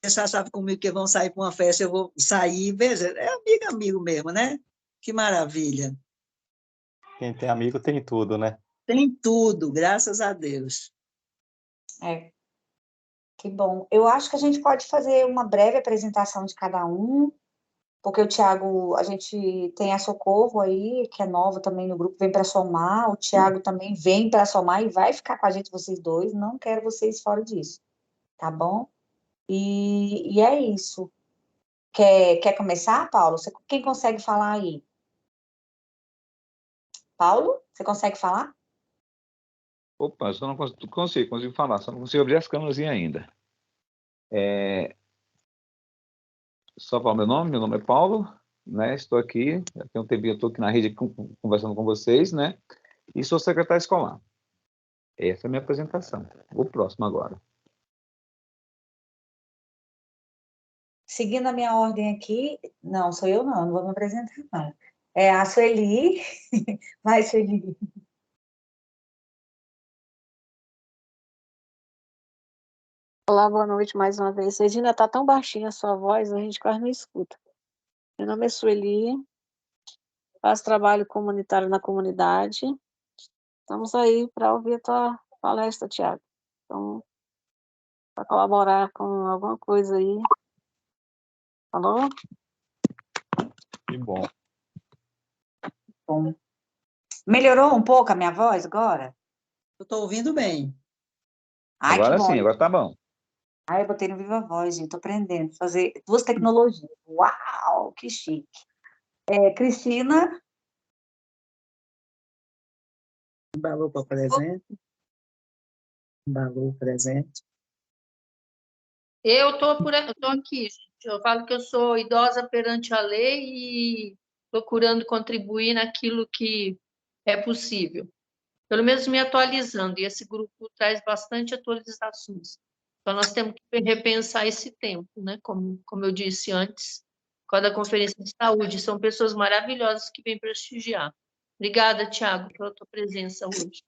deixar a chave comigo que vão sair para uma festa, eu vou sair, veja, é amigo mesmo, né? Que maravilha. Quem tem amigo tem tudo, né? Tem tudo, graças a Deus. É, que bom. Eu acho que a gente pode fazer uma breve apresentação de cada um, porque o Tiago, a gente tem a Socorro aí, que é nova também no grupo, vem para somar, o Tiago também vem para somar e vai ficar com a gente, vocês dois, não quero vocês fora disso, tá bom? E é isso. Quer começar, Paulo? Quem consegue falar aí? Paulo, você consegue falar? Opa, só não consigo falar, só não consigo abrir as câmeras ainda. Só falar meu nome é Paulo, né? Estou aqui, já tem um tempinho, estou aqui na rede conversando com vocês, né? E sou secretário escolar. Essa é a minha apresentação. O próximo agora. Seguindo a minha ordem aqui, não, sou eu não vou me apresentar, não. É a Sueli. Vai, Sueli. Olá, boa noite mais uma vez. Regina, está tão baixinha a sua voz, a gente quase não escuta. Meu nome é Sueli, faço trabalho comunitário na comunidade. Estamos aí para ouvir a tua palestra, Tiago. Então, para colaborar com alguma coisa aí. Falou? Que bom. Bom. Melhorou um pouco a minha voz agora? Eu estou ouvindo bem. Ai, Agora que bom. sim, agora tá bom. Ai, eu botei no Viva Voz, gente, tô aprendendo a fazer duas tecnologias. Uau, que chique. Cristina, Embalou para presente. Embalou o presente. Eu estou aqui, gente. Eu falo que eu sou idosa perante a lei e procurando contribuir naquilo que é possível. Pelo menos me atualizando, e esse grupo traz bastante atualizações. Então, nós temos que repensar esse tempo, né? Como eu disse antes, com a da Conferência de Saúde. São pessoas maravilhosas que vêm prestigiar. Obrigada, Tiago, pela tua presença hoje.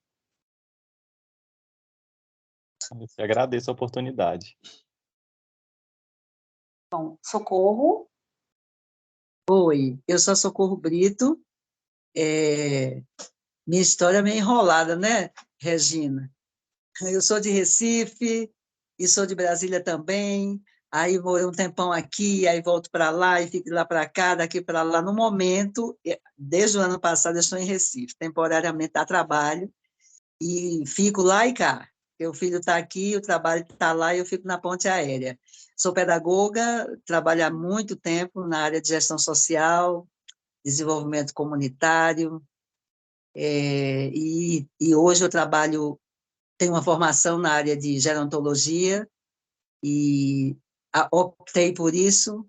Eu te agradeço a oportunidade. bom, Socorro, Oi, eu sou Socorro Brito. Minha história é meio enrolada, né, Regina? Eu sou de Recife e sou de Brasília também. Aí morei um tempão aqui, aí volto para lá e fico de lá para cá, daqui para lá. No momento, desde o ano passado, eu estou em Recife, temporariamente a trabalho, e fico lá e cá. Meu filho está aqui, o trabalho está lá e eu fico na ponte aérea. Sou pedagoga, trabalho há muito tempo na área de gestão social, desenvolvimento comunitário, e hoje eu tenho uma formação na área de gerontologia e optei por isso,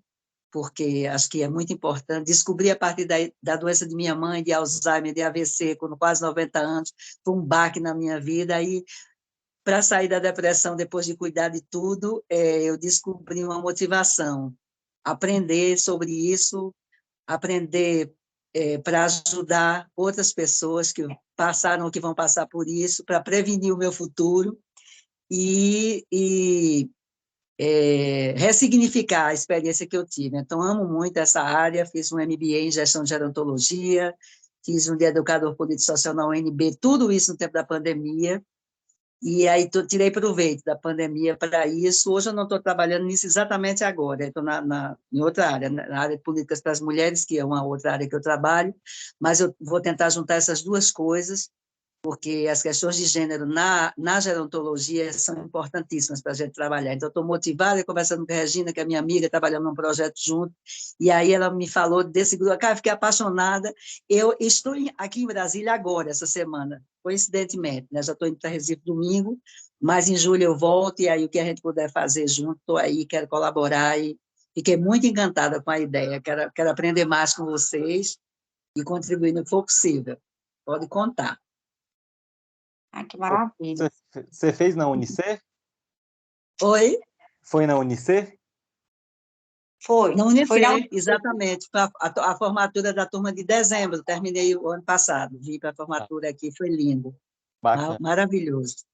porque acho que é muito importante. Descobri a partir da doença de minha mãe, de Alzheimer, de AVC, com quase 90 anos, foi um baque na minha vida, aí para sair da depressão, depois de cuidar de tudo, eu descobri uma motivação, aprender sobre isso, aprender para ajudar outras pessoas que passaram ou que vão passar por isso, para prevenir o meu futuro e ressignificar a experiência que eu tive. Então, amo muito essa área, fiz um MBA em gestão de gerontologia, fiz um de educador político social na UNB, tudo isso no tempo da pandemia, e aí tirei proveito da pandemia para isso. Hoje eu não estou trabalhando nisso exatamente agora, estou em outra área, na área de políticas para as mulheres, que é uma outra área que eu trabalho, mas eu vou tentar juntar essas duas coisas, porque as questões de gênero na gerontologia são importantíssimas para a gente trabalhar. Então, estou motivada, conversando com a Regina, que é minha amiga, trabalhando num projeto junto, e aí ela me falou desse grupo, cara, fiquei apaixonada. Eu estou aqui em Brasília agora, essa semana, coincidentemente, né? Já estou indo para Recife domingo, mas em julho eu volto, e aí o que a gente puder fazer junto, estou aí, quero colaborar, e fiquei muito encantada com a ideia, quero aprender mais com vocês e contribuir no que for possível. Pode contar. ai, que maravilha. Você fez na Unicer? Oi? Foi na Unicer? Foi Na na Unifer, exatamente. Foi a formatura da turma de dezembro, terminei o ano passado, vim para a formatura aqui, foi lindo, Bacana. maravilhoso.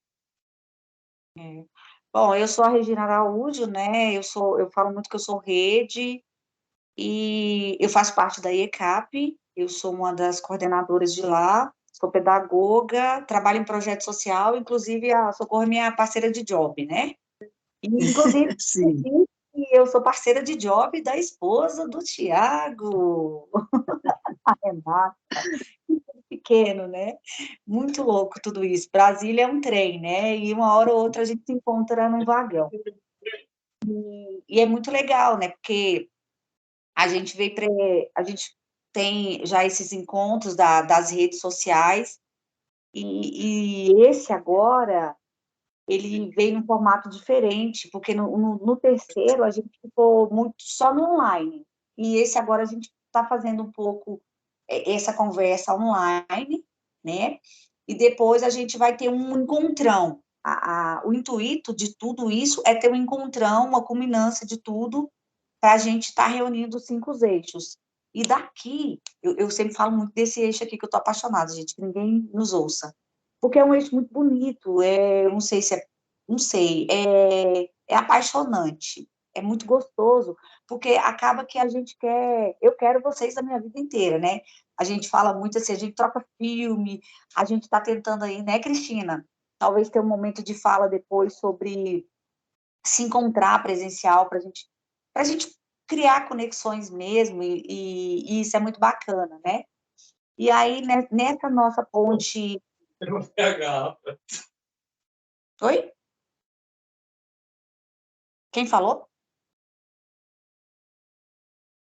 Bom, eu sou a Regina Araújo, né? Eu falo muito que eu sou rede e eu faço parte da IECAP, eu sou uma das coordenadoras de lá, sou pedagoga, trabalho em projeto social, inclusive a Socorro é minha parceira de job, né? E, inclusive, Sim. eu sou parceira de job da esposa do Tiago, a Renata, pequeno, né? Muito louco tudo isso. Brasília é um trem, né? E uma hora ou outra a gente se encontra num vagão. E é muito legal, né? Porque a gente veio para. A gente tem já esses encontros das redes sociais, e esse agora, ele veio num formato diferente, porque no terceiro a gente ficou muito só no online, e esse agora a gente está fazendo um pouco essa conversa online, né? E depois a gente vai ter um encontrão. O intuito de tudo isso é ter um encontrão, uma culminância de tudo, para a gente estar reunindo os 5 eixos. E daqui, eu sempre falo muito desse eixo aqui, que eu estou apaixonada, gente, que ninguém nos ouça. Porque é um eixo muito bonito, eu não sei se é, não sei, é apaixonante, é muito gostoso, porque acaba que a gente quer, eu quero vocês da minha vida inteira, né? A gente fala muito assim, a gente troca filme, a gente está tentando aí, né, Cristina? Talvez ter um momento de fala depois sobre se encontrar presencial para a gente criar conexões mesmo, e isso é muito bacana, né? E aí, né, nessa nossa ponte. Eu vou pegar. Oi? Quem falou?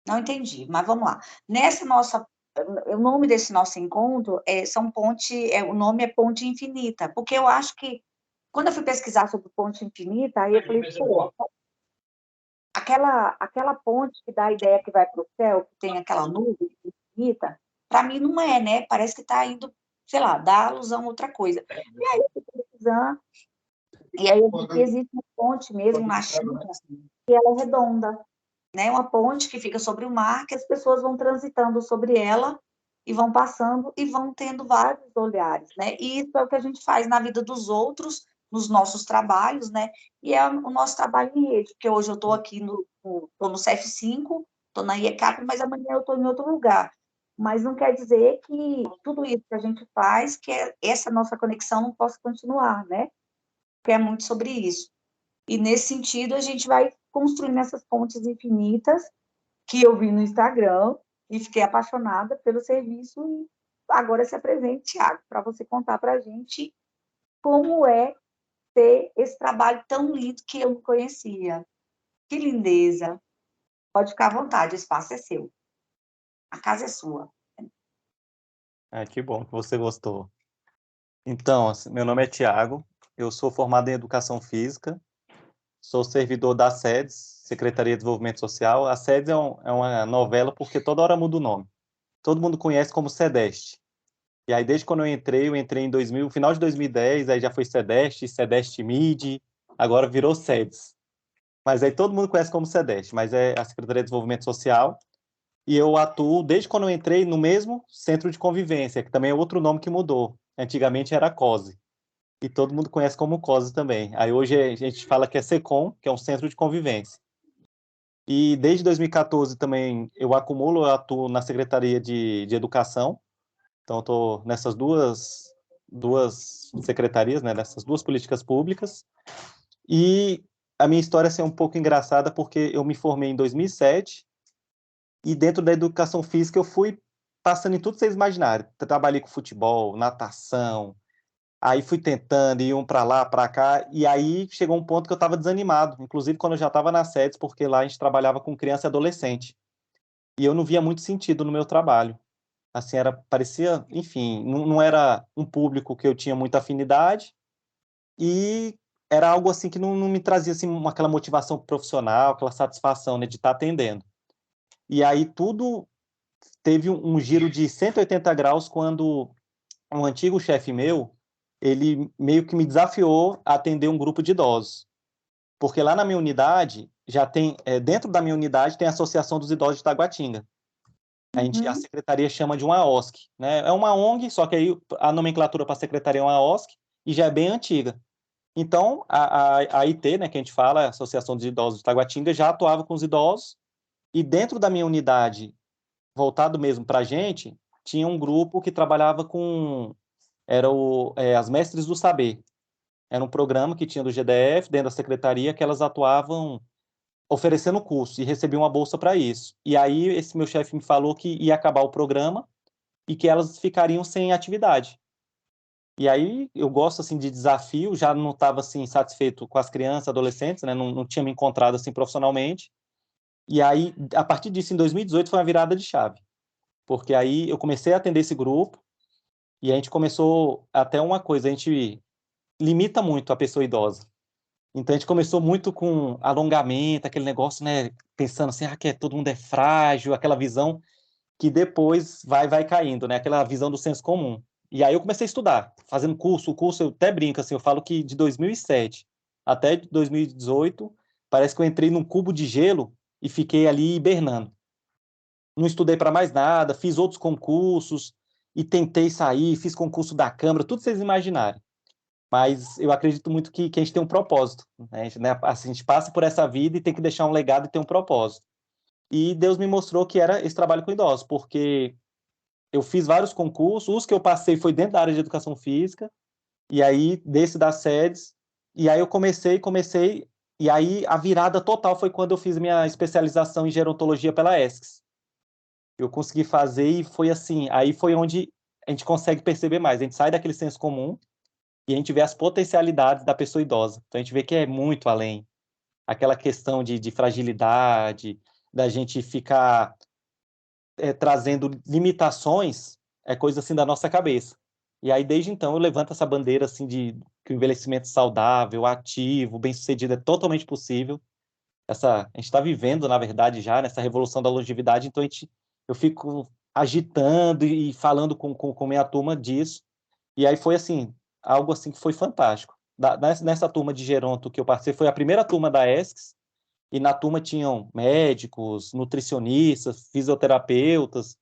Não entendi, mas vamos lá. Nessa nossa, o nome desse nosso encontro são ponte, o nome é Ponte Infinita, porque eu acho que quando eu fui pesquisar sobre Ponte Infinita, aí eu falei, pô, aquela ponte que dá a ideia que vai para o céu, que tem aquela nuvem infinita, para mim não é, né? Parece que está indo, sei lá, dá alusão a outra coisa. E aí eu fui pesquisando, e aí eu vi que existe uma ponte mesmo na China, que ela é redonda, né? Uma ponte que fica sobre o mar, que as pessoas vão transitando sobre ela e vão passando e vão tendo vários olhares, né? E isso é o que a gente faz na vida dos outros, nos nossos trabalhos, né? E é o nosso trabalho em rede, porque hoje eu estou aqui tô no CF5, estou na IECAP, mas amanhã eu estou em outro lugar. Mas não quer dizer que tudo isso que a gente faz, que essa nossa conexão não possa continuar, né? Porque é muito sobre isso. E nesse sentido, a gente vai construindo essas pontes infinitas que eu vi no Instagram e fiquei apaixonada pelo serviço. E agora se apresente, Thiago, para você contar para a gente como é ter esse trabalho tão lindo que eu não conhecia. Que lindeza! Pode ficar à vontade, o espaço é seu. A casa é sua. Que bom que você gostou. Então, meu nome é Tiago, eu sou formado em Educação Física, sou servidor da SEDES, Secretaria de Desenvolvimento Social. A SEDES é uma novela porque toda hora muda o nome. Todo mundo conhece como SEDEST. E aí, desde quando eu entrei em 2000, final de 2010, aí já foi SEDEST, SEDEST Mid, agora virou SEDES. Mas aí todo mundo conhece como SEDEST, mas é a Secretaria de Desenvolvimento Social. E eu atuo, desde quando eu entrei, no mesmo centro de convivência, que também é outro nome que mudou. Antigamente era COSE. E todo mundo conhece como COSE também. Aí hoje a gente fala que é SECOM, que é um centro de convivência. E desde 2014 também eu atuo na Secretaria de Educação. Então, eu estou nessas duas secretarias, né, nessas duas políticas públicas. E a minha história assim, é um pouco engraçada, porque eu me formei em 2007 e dentro da educação física eu fui passando em tudo que vocês imaginarem. Trabalhei com futebol, natação, aí fui tentando, ir um para lá, para cá, e aí chegou um ponto que eu estava desanimado, inclusive quando eu já estava na SEDES, porque lá a gente trabalhava com criança e adolescente. E eu não via muito sentido no meu trabalho. Assim, parecia, enfim, não era um público que eu tinha muita afinidade e era algo assim que não me trazia assim, aquela motivação profissional, aquela satisfação, né, de estar atendendo. E aí tudo teve um giro de 180 graus quando um antigo chefe meu, ele meio que me desafiou a atender um grupo de idosos. Porque lá na minha unidade, dentro da minha unidade tem a Associação dos Idosos de Taguatinga. A secretaria chama de uma OSC, né? É uma ONG, só que aí a nomenclatura para a secretaria é uma OSC e já é bem antiga. Então, a IT, né, que a gente fala, a Associação de Idosos de Taguatinga, já atuava com os idosos, e dentro da minha unidade, voltado mesmo para a gente, tinha um grupo que trabalhava com, as Mestres do Saber. Era um programa que tinha do GDF, dentro da secretaria, que elas atuavam oferecendo curso, e recebiam uma bolsa para isso. E aí, esse meu chefe me falou que ia acabar o programa, e que elas ficariam sem atividade. E aí eu gosto assim de desafio, já não estava assim satisfeito com as crianças, adolescentes, né? Não tinha me encontrado assim profissionalmente. E aí a partir disso em 2018 foi uma virada de chave, porque aí eu comecei a atender esse grupo e a gente começou até uma coisa, a gente limita muito a pessoa idosa. Então a gente começou muito com alongamento, aquele negócio, né, pensando assim, que todo mundo é frágil, aquela visão que depois vai caindo, né? Aquela visão do senso comum. E aí eu comecei a estudar, fazendo curso, o curso eu até brinco, assim, eu falo que de 2007 até 2018, parece que eu entrei num cubo de gelo e fiquei ali hibernando. Não estudei para mais nada, fiz outros concursos e tentei sair, fiz concurso da Câmara, tudo vocês imaginarem. Mas eu acredito muito que a gente tem um propósito, né? Assim, a gente passa por essa vida e tem que deixar um legado e ter um propósito. E Deus me mostrou que era esse trabalho com idosos, porque eu fiz vários concursos, os que eu passei foi dentro da área de educação física, e aí desse das sedes, e aí eu comecei, e aí a virada total foi quando eu fiz minha especialização em gerontologia pela ESCS. Eu consegui fazer e foi assim, aí foi onde a gente consegue perceber mais, a gente sai daquele senso comum e a gente vê as potencialidades da pessoa idosa. Então a gente vê que é muito além. Aquela questão de fragilidade, da gente ficar trazendo limitações, é coisa assim da nossa cabeça. E aí, desde então, eu levanto essa bandeira assim de que o envelhecimento saudável, ativo, bem-sucedido é totalmente possível. A gente está vivendo, na verdade, já nessa revolução da longevidade, então eu fico agitando e falando com minha turma disso. E aí foi assim, algo assim que foi fantástico. Nessa turma de geronto que eu participei, foi a primeira turma da ESCS, e na turma tinham médicos, nutricionistas, fisioterapeutas,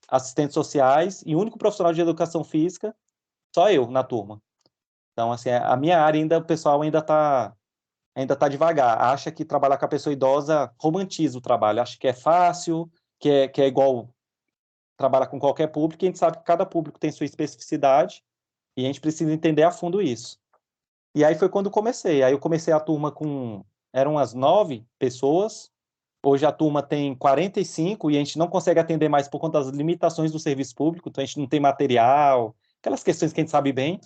assistentes sociais e o único profissional de educação física, só eu na turma. Então, assim, a minha área ainda, o pessoal ainda tá devagar. Acha que trabalhar com a pessoa idosa romantiza o trabalho. Acha que é fácil, que é igual trabalhar com qualquer público, e a gente sabe que cada público tem sua especificidade e a gente precisa entender a fundo isso. E aí foi quando comecei. Aí eu comecei a turma eram as 9 pessoas. Hoje a turma tem 45 e a gente não consegue atender mais por conta das limitações do serviço público, então a gente não tem material, aquelas questões que a gente sabe bem,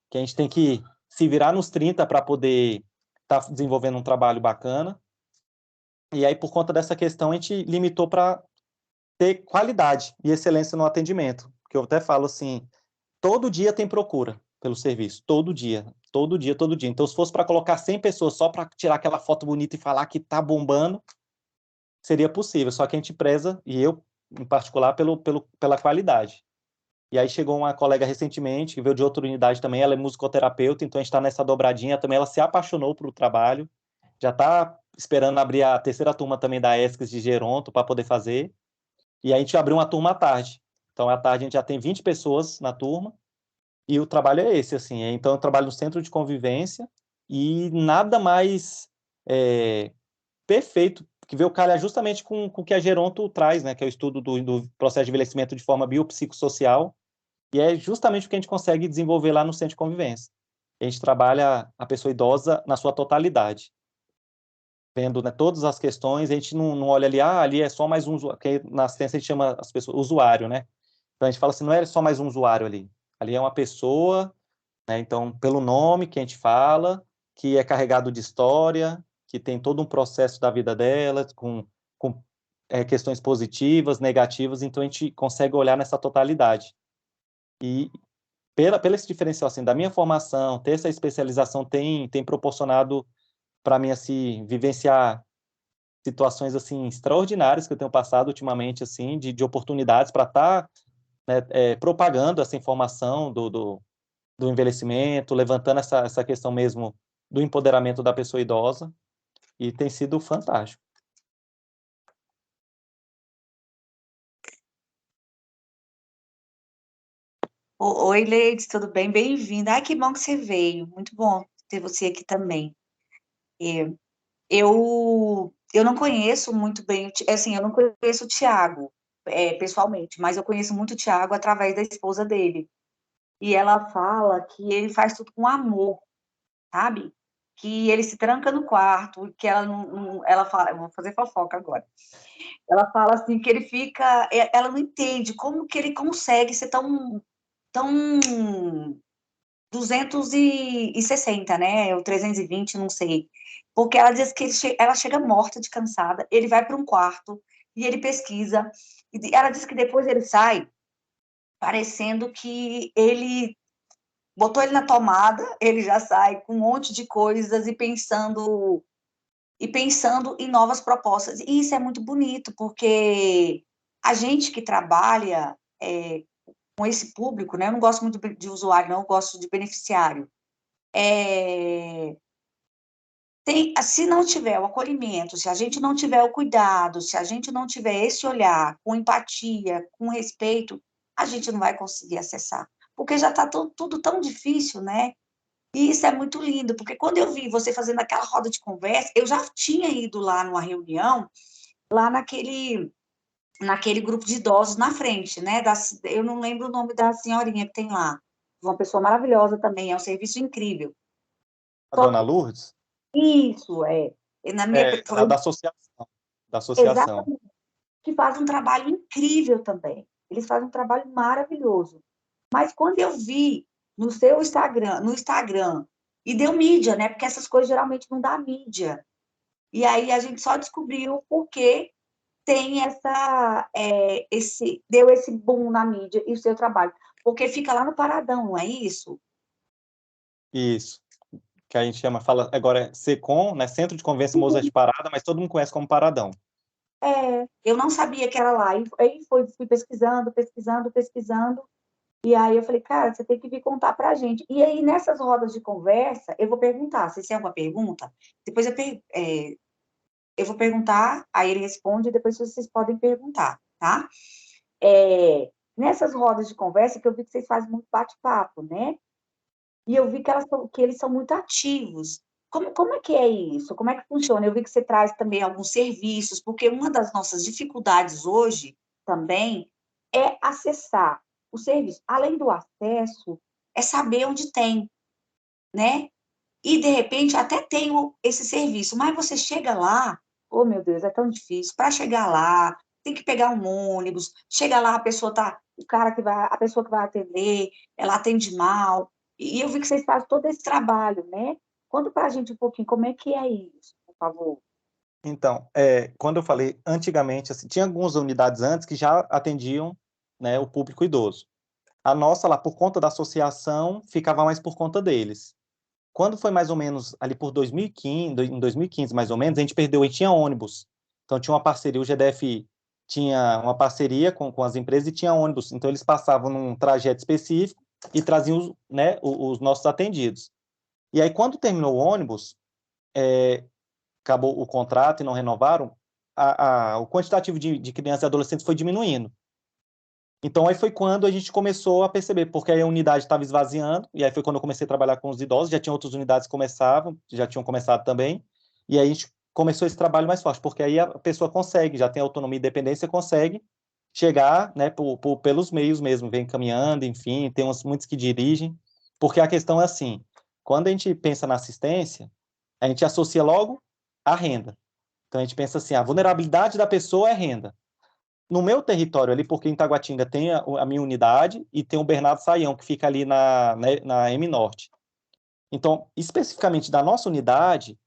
que a gente tem que se virar nos 30 para poder estar desenvolvendo um trabalho bacana. E aí, por conta dessa questão, a gente limitou para ter qualidade e excelência no atendimento. Que eu até falo assim, todo dia tem procura pelo serviço, todo dia, todo dia, todo dia. Então, se fosse para colocar 100 pessoas só para tirar aquela foto bonita e falar que está bombando, seria possível, só que a gente preza, e eu, em particular, pela qualidade. E aí chegou uma colega recentemente, que veio de outra unidade também, ela é musicoterapeuta, então a gente está nessa dobradinha também, ela se apaixonou pelo trabalho, já está esperando abrir a terceira turma também da ESCS de Geronto para poder fazer, e a gente abriu uma turma à tarde. Então, à tarde a gente já tem 20 pessoas na turma, e o trabalho é esse, assim, então eu trabalho no centro de convivência, e nada mais perfeito, que veio calhar justamente com o que a Geronto traz, né, que é o estudo do processo de envelhecimento de forma biopsicossocial, e é justamente o que a gente consegue desenvolver lá no centro de convivência. A gente trabalha a pessoa idosa na sua totalidade, vendo, né, todas as questões, a gente não olha ali, ali é só mais um usuário, porque na assistência a gente chama as pessoas usuário, né? Então a gente fala assim, não é só mais um usuário ali é uma pessoa, né? Então, pelo nome que a gente fala, que é carregado de história, que tem todo um processo da vida dela, com questões positivas, negativas, então a gente consegue olhar nessa totalidade. E pela esse diferencial assim, da minha formação, ter essa especialização tem proporcionado para mim assim, vivenciar situações assim extraordinárias que eu tenho passado ultimamente assim, de oportunidades para estar, né, propagando essa informação do envelhecimento, levantando essa questão mesmo do empoderamento da pessoa idosa, e tem sido fantástico. Oi, Leides, tudo bem? Bem-vinda. Ai, que bom que você veio. Muito bom ter você aqui também. Eu não conheço muito bem, assim, eu não conheço o Tiago, pessoalmente, mas eu conheço muito o Tiago através da esposa dele. E ela fala que ele faz tudo com amor, sabe? Que ele se tranca no quarto, que ela ela fala, eu vou fazer fofoca agora. Ela fala assim que ele fica, ela não entende como que ele consegue ser tão 260, né? Ou 320, não sei. Porque ela diz que ela chega morta de cansada, ele vai para um quarto e ele pesquisa. E ela diz que depois ele sai parecendo que ele botou ele na tomada, ele já sai com um monte de coisas e pensando em novas propostas. E isso é muito bonito, porque a gente que trabalha com esse público, né? Eu não gosto muito de usuário, não, eu gosto de beneficiário. Se não tiver o acolhimento, se a gente não tiver o cuidado, se a gente não tiver esse olhar com empatia, com respeito, a gente não vai conseguir acessar. Porque já está tudo tão difícil, né? E isso é muito lindo, porque quando eu vi você fazendo aquela roda de conversa, eu já tinha ido lá numa reunião, lá naquele grupo de idosos na frente, né? Eu não lembro o nome da senhorinha que tem lá. Uma pessoa maravilhosa também, é um serviço incrível. A Só dona que Lourdes? isso na minha A da associação. Da associação. exatamente, que faz um trabalho incrível também. Eles fazem um trabalho maravilhoso. Mas quando eu vi no seu Instagram, e deu mídia, né? Porque essas coisas geralmente não dá mídia. E aí a gente só descobriu porque tem deu esse boom na mídia e o seu trabalho. Porque fica lá no Paradão, não é isso? Isso. Que a gente fala agora é SECOM, né? Centro de Convivência Mozart Parada, mas todo mundo conhece como Paradão. Eu não sabia que era lá. E aí fui pesquisando. E aí eu falei, cara, você tem que vir contar pra gente. E aí, nessas rodas de conversa, eu vou perguntar, se tem alguma pergunta, depois eu vou perguntar, aí ele responde, e depois vocês podem perguntar, tá? Nessas rodas de conversa, que eu vi que vocês fazem muito bate-papo, né? E eu vi que eles são muito ativos. Como é que é isso? Como é que funciona? Eu vi que você traz também alguns serviços, porque uma das nossas dificuldades hoje também é acessar o serviço. Além do acesso, é saber onde tem, né? E, de repente, até tem esse serviço, mas você chega lá, oh, meu Deus, é tão difícil. Para chegar lá, tem que pegar um ônibus, chega lá, a pessoa que vai atender, ela atende mal. E eu vi que vocês fazem todo esse trabalho, né? Conta para a gente um pouquinho como é que é isso, por favor. Então, quando eu falei antigamente, assim, tinha algumas unidades antes que já atendiam, né, o público idoso. A nossa, lá, por conta da associação, ficava mais por conta deles. Quando foi mais ou menos ali por 2015, em 2015 mais ou menos, a gente tinha ônibus. Então tinha uma parceria, o GDF tinha uma parceria com as empresas e tinha ônibus. Então eles passavam num trajeto específico e traziam né, os nossos atendidos. E aí quando terminou o ônibus, acabou o contrato e não renovaram, o quantitativo de crianças e adolescentes foi diminuindo. Então, aí foi quando a gente começou a perceber, porque aí a unidade estava esvaziando, e aí foi quando eu comecei a trabalhar com os idosos, já tinha outras unidades que já tinham começado também, e aí a gente começou esse trabalho mais forte, porque aí a pessoa consegue, já tem autonomia e independência, consegue chegar, né, pelos meios mesmo, vem caminhando, enfim, tem muitos que dirigem, porque a questão é assim, quando a gente pensa na assistência, a gente associa logo à renda. Então, a gente pensa assim, a vulnerabilidade da pessoa é renda. No meu território ali, porque em Taguatinga tem a minha unidade e tem o Bernardo Saião, que fica ali na M Norte. Então, especificamente da nossa unidade,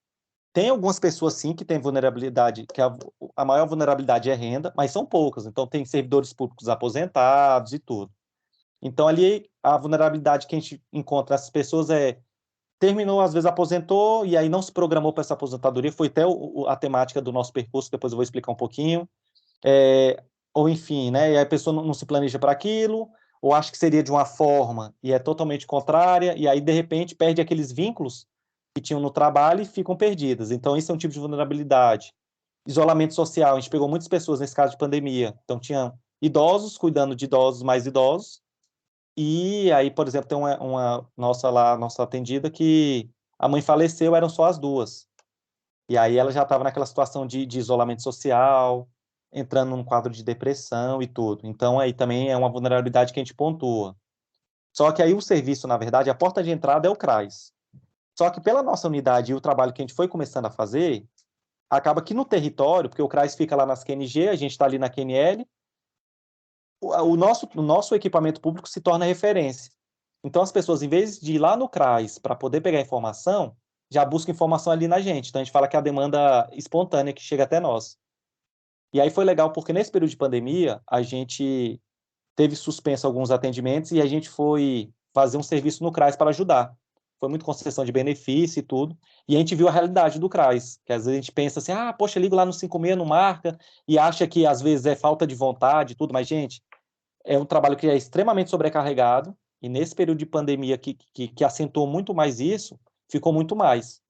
tem algumas pessoas sim que têm vulnerabilidade, que a maior vulnerabilidade é renda, mas são poucas. Então, tem servidores públicos aposentados e tudo. Então, ali, a vulnerabilidade que a gente encontra nessas pessoas terminou, às vezes aposentou, e aí não se programou para essa aposentadoria, foi até a temática do nosso percurso, depois eu vou explicar um pouquinho. Ou enfim, né? E aí a pessoa não se planeja para aquilo, ou acha que seria de uma forma e é totalmente contrária, e aí de repente perde aqueles vínculos que tinham no trabalho e ficam perdidas. Então, isso é um tipo de vulnerabilidade. Isolamento social, a gente pegou muitas pessoas nesse caso de pandemia. Então, tinha idosos cuidando de idosos mais idosos, e aí, por exemplo, tem uma nossa atendida que a mãe faleceu, eram só as duas. E aí ela já estava naquela situação de isolamento social, entrando num quadro de depressão e tudo. Então, aí também é uma vulnerabilidade que a gente pontua. Só que aí o serviço, na verdade, a porta de entrada é o CRAS. Só que pela nossa unidade e o trabalho que a gente foi começando a fazer, acaba que no território, porque o CRAS fica lá nas QNG, a gente está ali na QNL, o nosso equipamento público se torna referência. Então, as pessoas, em vez de ir lá no CRAS para poder pegar informação, já buscam informação ali na gente. Então, a gente fala que é a demanda espontânea que chega até nós. E aí foi legal, porque nesse período de pandemia, a gente teve suspenso alguns atendimentos e a gente foi fazer um serviço no CRAS para ajudar. Foi muito concessão de benefício e tudo. E a gente viu a realidade do CRAS, que às vezes a gente pensa assim, poxa, ligo lá no 56, não marca, e acha que às vezes é falta de vontade e tudo, mas, gente, é um trabalho que é extremamente sobrecarregado, e nesse período de pandemia que acentuou muito mais isso, ficou muito mais.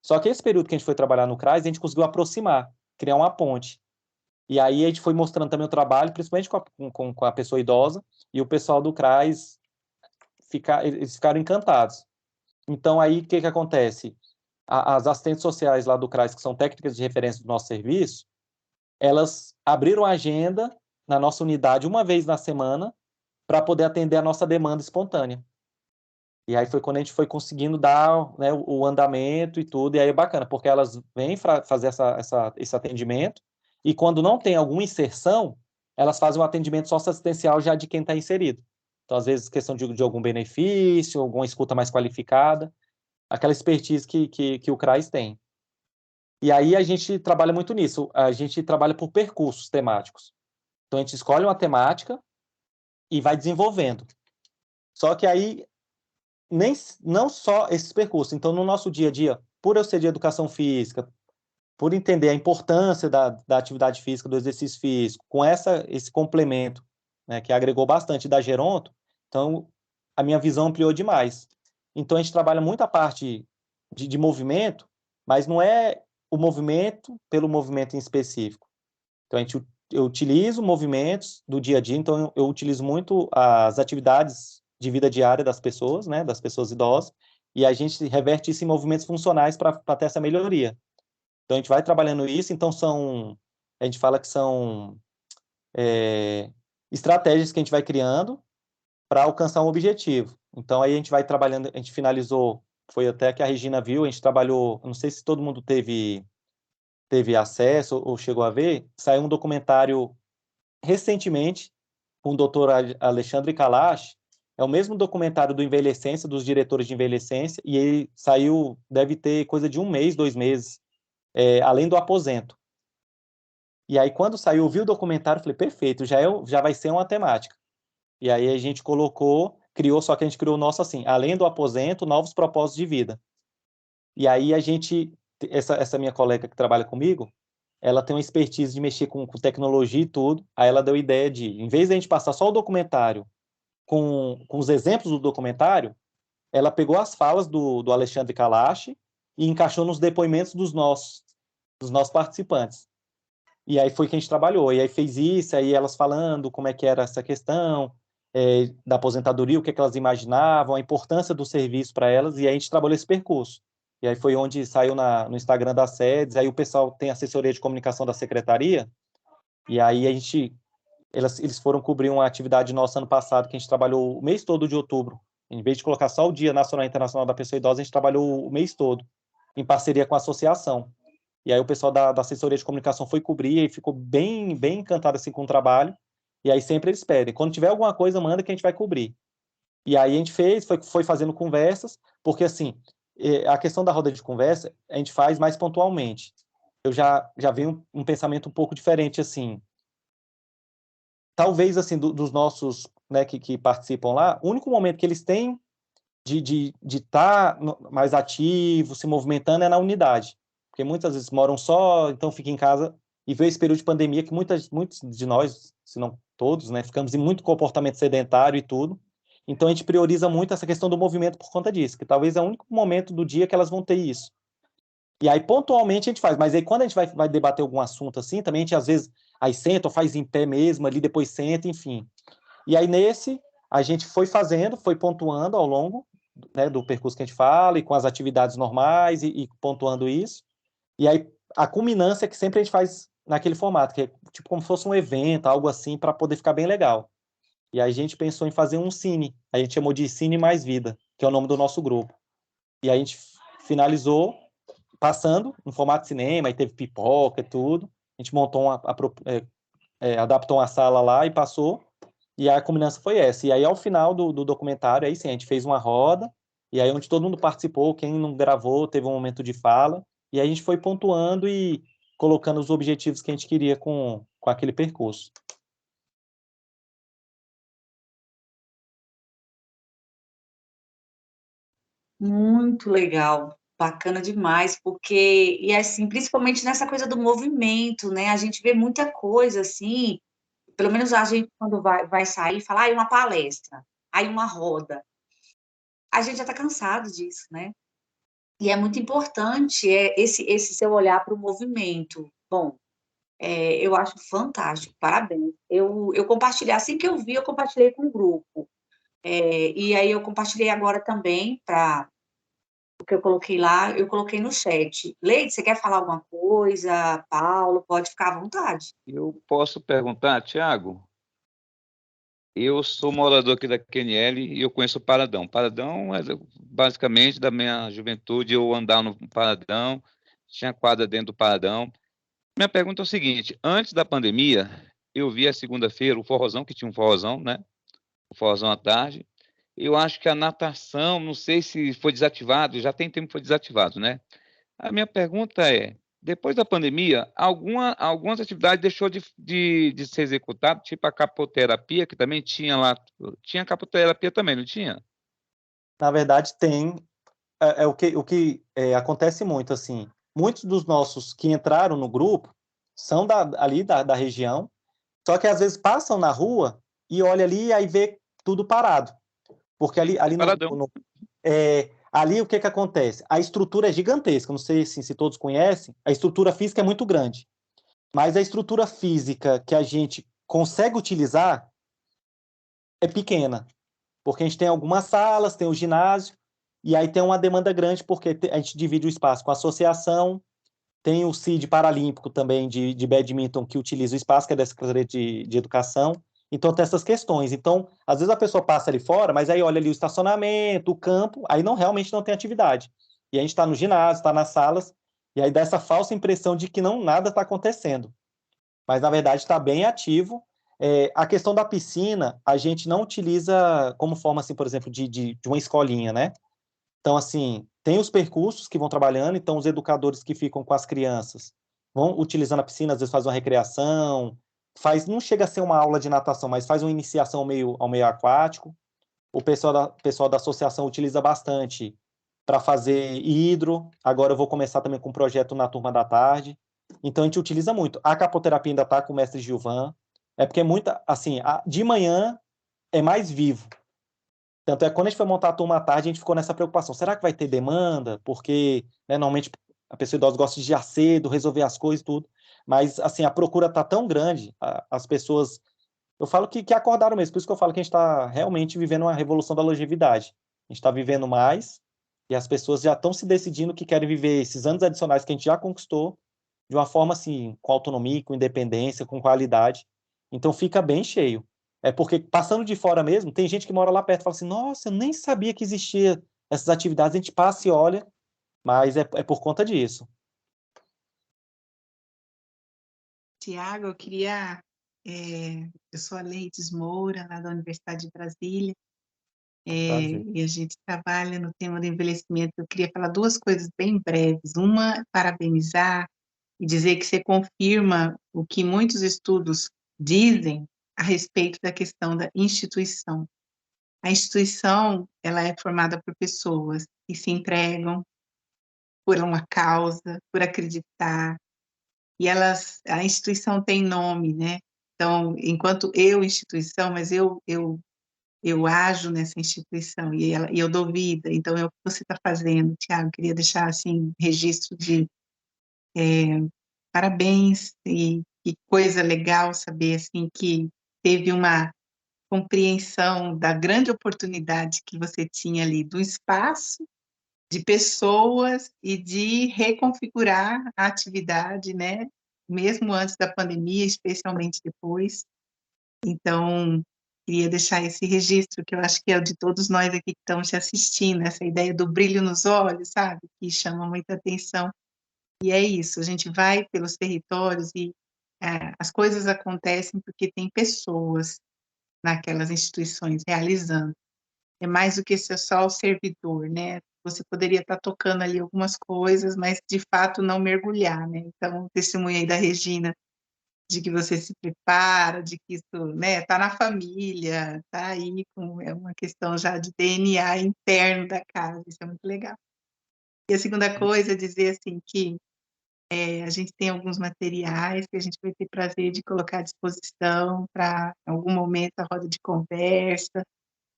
Só que esse período que a gente foi trabalhar no CRAS, a gente conseguiu aproximar, criar uma ponte. E aí a gente foi mostrando também o trabalho, principalmente com a pessoa idosa, e o pessoal do CRAS, eles ficaram encantados. Então, aí, o que acontece? As assistentes sociais lá do CRAS, que são técnicas de referência do nosso serviço, elas abriram a agenda na nossa unidade uma vez na semana para poder atender a nossa demanda espontânea. E aí foi quando a gente foi conseguindo dar, né, o andamento e tudo, e aí é bacana, porque elas vêm fazer esse atendimento, e quando não tem alguma inserção, elas fazem um atendimento socioassistencial já de quem está inserido. Então, às vezes, questão de algum benefício, alguma escuta mais qualificada, aquela expertise que o CRAS tem. E aí a gente trabalha muito nisso, a gente trabalha por percursos temáticos. Então, a gente escolhe uma temática e vai desenvolvendo. Só que aí, não só esses percursos. Então, no nosso dia a dia, por eu ser de educação física, por entender a importância da atividade física, do exercício físico, com esse complemento, né, que agregou bastante da Geronto, então a minha visão ampliou demais. Então, a gente trabalha muito a parte de movimento, mas não é o movimento pelo movimento em específico. Então, eu utilizo movimentos do dia a dia, então eu utilizo muito as atividades de vida diária das pessoas, né, das pessoas idosas, e a gente reverte isso em movimentos funcionais para ter essa melhoria. Então, a gente vai trabalhando isso, então a gente fala que são estratégias que a gente vai criando para alcançar um objetivo. Então, aí a gente vai trabalhando, a gente finalizou, foi até que a Regina viu, a gente trabalhou, não sei se todo mundo teve acesso ou chegou a ver, saiu um documentário recentemente com o doutor Alexandre Kalash, é o mesmo documentário do Envelhecência, dos diretores de envelhecência, e ele saiu, deve ter coisa de 1 mês, 2 meses, além do aposento. E aí, quando saiu, eu vi o documentário, falei, perfeito, já vai ser uma temática. E aí a gente só que a gente criou o nosso assim, além do aposento, novos propósitos de vida. E aí essa minha colega que trabalha comigo, ela tem uma expertise de mexer com tecnologia e tudo, aí ela deu a ideia de, em vez de a gente passar só o documentário com os exemplos do documentário, ela pegou as falas do Alexandre Kalash e encaixou nos depoimentos dos nossos participantes. E aí foi que a gente trabalhou, e aí fez isso, aí elas falando como é que era essa questão da aposentadoria, o que elas imaginavam, a importância do serviço para elas, e aí a gente trabalhou esse percurso. E aí foi onde saiu no Instagram da SEDES, aí o pessoal tem assessoria de comunicação da secretaria, e aí eles foram cobrir uma atividade nossa ano passado, que a gente trabalhou o mês todo de outubro. Em vez de colocar só o Dia Nacional e Internacional da Pessoa Idosa, a gente trabalhou o mês todo, em parceria com a associação. E aí o pessoal da assessoria de comunicação foi cobrir e ficou bem, bem encantado assim, com o trabalho. E aí sempre eles pedem, quando tiver alguma coisa, manda que a gente vai cobrir. E aí a gente foi fazendo conversas, porque assim, a questão da roda de conversa, a gente faz mais pontualmente. Eu já vi um pensamento um pouco diferente, assim. Talvez, assim, dos nossos, né, que participam lá, o único momento que eles têm de estar mais ativo, se movimentando, é na unidade. Porque muitas vezes moram só, então fica em casa e vê esse período de pandemia que muitos de nós, se não todos, né, ficamos em muito comportamento sedentário e tudo. Então a gente prioriza muito essa questão do movimento por conta disso, que talvez é o único momento do dia que elas vão ter isso. E aí pontualmente a gente faz, mas aí quando a gente vai debater algum assunto assim, também a gente às vezes aí senta ou faz em pé mesmo, ali depois senta, enfim. E aí a gente foi pontuando ao longo, né, do percurso que a gente fala, e com as atividades normais, e pontuando isso. E aí, a culminância que sempre a gente faz naquele formato, que é tipo como se fosse um evento, algo assim, para poder ficar bem legal. E aí a gente pensou em fazer um cine, a gente chamou de Cine Mais Vida, que é o nome do nosso grupo. E aí a gente finalizou passando no formato de cinema, aí teve pipoca e tudo. A gente montou adaptou uma sala lá e passou, e a culminância foi essa. E aí, ao final do documentário, aí sim, a gente fez uma roda, e aí onde todo mundo participou, quem não gravou, teve um momento de fala, e aí a gente foi pontuando e colocando os objetivos que a gente queria com aquele percurso. Muito legal, bacana demais, porque, e assim, principalmente nessa coisa do movimento, né? A gente vê muita coisa assim, pelo menos a gente, quando vai sair, fala, aí uma palestra, aí uma roda. A gente já está cansado disso, né? E é muito importante esse seu olhar para o movimento. Bom, eu acho fantástico, parabéns. Eu compartilhei, assim que eu vi, eu compartilhei com o grupo. E aí eu compartilhei agora também para o que eu coloquei lá, eu coloquei no chat. Leide, você quer falar alguma coisa? Paulo, pode ficar à vontade. Eu posso perguntar, Tiago? Eu sou morador aqui da QNL e eu conheço o Paradão. Paradão é basicamente da minha juventude, eu andava no Paradão, tinha quadra dentro do Paradão. Minha pergunta é o seguinte: antes da pandemia, eu vi a segunda-feira o forrozão, que tinha um forrozão, né? O forrozão à tarde. Eu acho que a natação, não sei se foi desativado, já tem tempo que foi desativado, né? A minha pergunta é, depois da pandemia, algumas atividades deixou de ser executado, tipo a capoterapia, que também tinha lá, tinha capoterapia também, não tinha? Na verdade, tem, o que acontece muito, assim, muitos dos nossos que entraram no grupo são ali da região, só que às vezes passam na rua e olha ali e aí vê tudo parado. Porque Sim, ali Paradão. ali o que que acontece? A estrutura é gigantesca, não sei se todos conhecem, a estrutura física é muito grande, mas a estrutura física que a gente consegue utilizar é pequena, porque a gente tem algumas salas, tem o ginásio, e aí tem uma demanda grande, porque a gente divide o espaço com a associação, tem o CID Paralímpico também de badminton, que utiliza o espaço, que é da Secretaria de Educação. Então, tem essas questões. Então, às vezes a pessoa passa ali fora, mas aí olha ali o estacionamento, o campo, aí realmente não tem atividade. E a gente está no ginásio, está nas salas, e aí dá essa falsa impressão de que nada está acontecendo. Mas, na verdade, está bem ativo. A questão da piscina, a gente não utiliza como forma, assim, por exemplo, de uma escolinha, né? Então, assim, tem os percursos que vão trabalhando, então os educadores que ficam com as crianças vão utilizando a piscina, às vezes faz uma recreação, não chega a ser uma aula de natação, mas faz uma iniciação ao meio aquático. O pessoal da associação utiliza bastante para fazer hidro. Agora eu vou começar também com um projeto na turma da tarde. Então a gente utiliza muito. A capoterapia ainda está com o mestre Gilvan. É porque é muita, assim, de manhã é mais vivo. Tanto é que quando a gente foi montar a turma à tarde, a gente ficou nessa preocupação. Será que vai ter demanda? Porque, né, normalmente a pessoa idosa gosta de ir cedo, resolver as coisas e tudo. Mas, assim, a procura está tão grande, as pessoas... Eu falo que acordaram mesmo. Por isso que eu falo que a gente está realmente vivendo uma revolução da longevidade. A gente está vivendo mais e as pessoas já estão se decidindo que querem viver esses anos adicionais que a gente já conquistou de uma forma, assim, com autonomia, com independência, com qualidade. Então, fica bem cheio. É porque, passando de fora mesmo, tem gente que mora lá perto e fala assim, nossa, eu nem sabia que existia essas atividades, a gente passa e olha, mas é por conta disso. Tiago, eu queria. Eu sou a Leides Moura, lá da Universidade de Brasília, Prazer. e a gente trabalha no tema do envelhecimento. Eu queria falar duas coisas bem breves. Uma, parabenizar e dizer que você confirma o que muitos estudos dizem a respeito da questão da instituição. A instituição, ela é formada por pessoas que se entregam por uma causa, por acreditar, e a instituição tem nome, né? Então, enquanto instituição, mas eu ajo nessa instituição e eu dou vida. Então, é o que você está fazendo, Tiago. Queria deixar assim registro de parabéns e que coisa legal saber assim que teve uma compreensão da grande oportunidade que você tinha ali do espaço, de pessoas e de reconfigurar a atividade, né? Mesmo antes da pandemia, especialmente depois. Então, queria deixar esse registro, que eu acho que é o de todos nós aqui que estamos te assistindo, essa ideia do brilho nos olhos, sabe? Que chama muita atenção. E é isso, a gente vai pelos territórios e as coisas acontecem porque tem pessoas naquelas instituições realizando. É mais do que ser só o servidor, né? Você poderia estar tocando ali algumas coisas, mas de fato não mergulhar, né? Então, o testemunho aí da Regina, de que você se prepara, de que isso, né, tá na família, tá aí é uma questão já de DNA interno da casa, isso é muito legal. E a segunda coisa é dizer assim que a gente tem alguns materiais que a gente vai ter prazer de colocar à disposição para, em algum momento, a roda de conversa,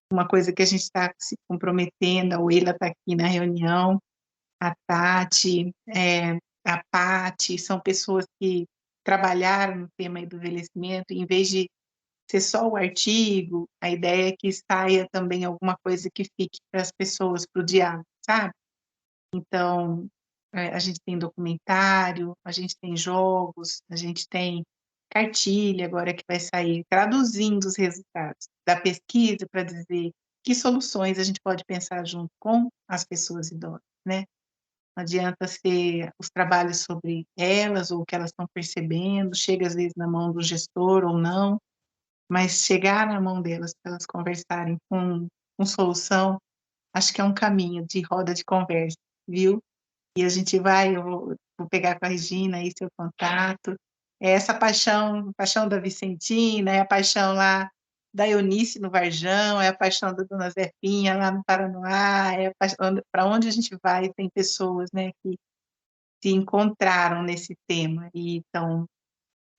uma coisa que a gente está se comprometendo, a Weila está aqui na reunião, a Tati, a Pati, são pessoas que trabalharam no tema aí do envelhecimento, em vez de ser só o artigo, a ideia é que saia também alguma coisa que fique para as pessoas, para o diálogo, sabe? Então, a gente tem documentário, a gente tem jogos, a gente tem cartilha agora que vai sair, traduzindo os resultados da pesquisa para dizer que soluções a gente pode pensar junto com as pessoas idosas, né? Não adianta ser os trabalhos sobre elas ou o que elas estão percebendo, chega às vezes na mão do gestor ou não, mas chegar na mão delas para elas conversarem com solução, acho que é um caminho de roda de conversa, viu? E a gente vai, eu vou pegar com a Regina aí seu contato. É essa paixão da Vicentina, é a paixão lá da Eunice no Varjão, é a paixão da Dona Zefinha lá no Paranoá, para onde a gente vai, tem pessoas, né, que se encontraram nesse tema e estão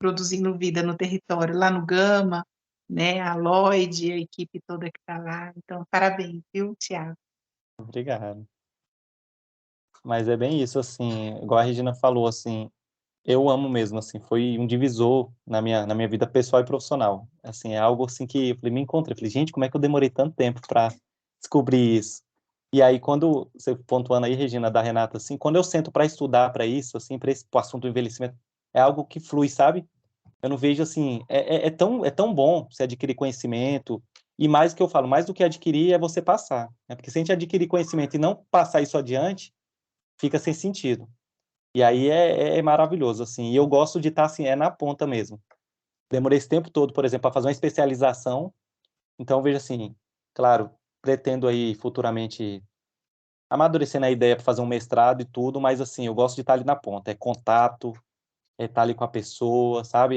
produzindo vida no território, lá no Gama, né, a Lloyd, a equipe toda que está lá. Então, parabéns, viu, Tiago? Obrigado. Mas é bem isso, assim, igual a Regina falou, assim, eu amo mesmo, assim, foi um divisor na minha vida pessoal e profissional. Assim, é algo assim que eu falei, me encontrei, eu falei, gente, como é que eu demorei tanto tempo para descobrir isso? E aí, quando você pontuando aí, Regina, da Renata, assim, quando eu sento para estudar para isso, assim, para esse pro assunto do envelhecimento, é algo que flui, sabe? Eu não vejo assim, é tão bom você adquirir conhecimento, e mais que eu falo, mais do que adquirir é você passar, né? Porque se a gente adquirir conhecimento e não passar isso adiante, fica sem sentido. E aí é maravilhoso, assim. E eu gosto de estar, assim, na ponta mesmo. Demorei esse tempo todo, por exemplo, para fazer uma especialização. Então, eu vejo assim, claro, pretendo aí futuramente amadurecer na ideia para fazer um mestrado e tudo, mas, assim, eu gosto de estar ali na ponta. É contato, é estar ali com a pessoa, sabe?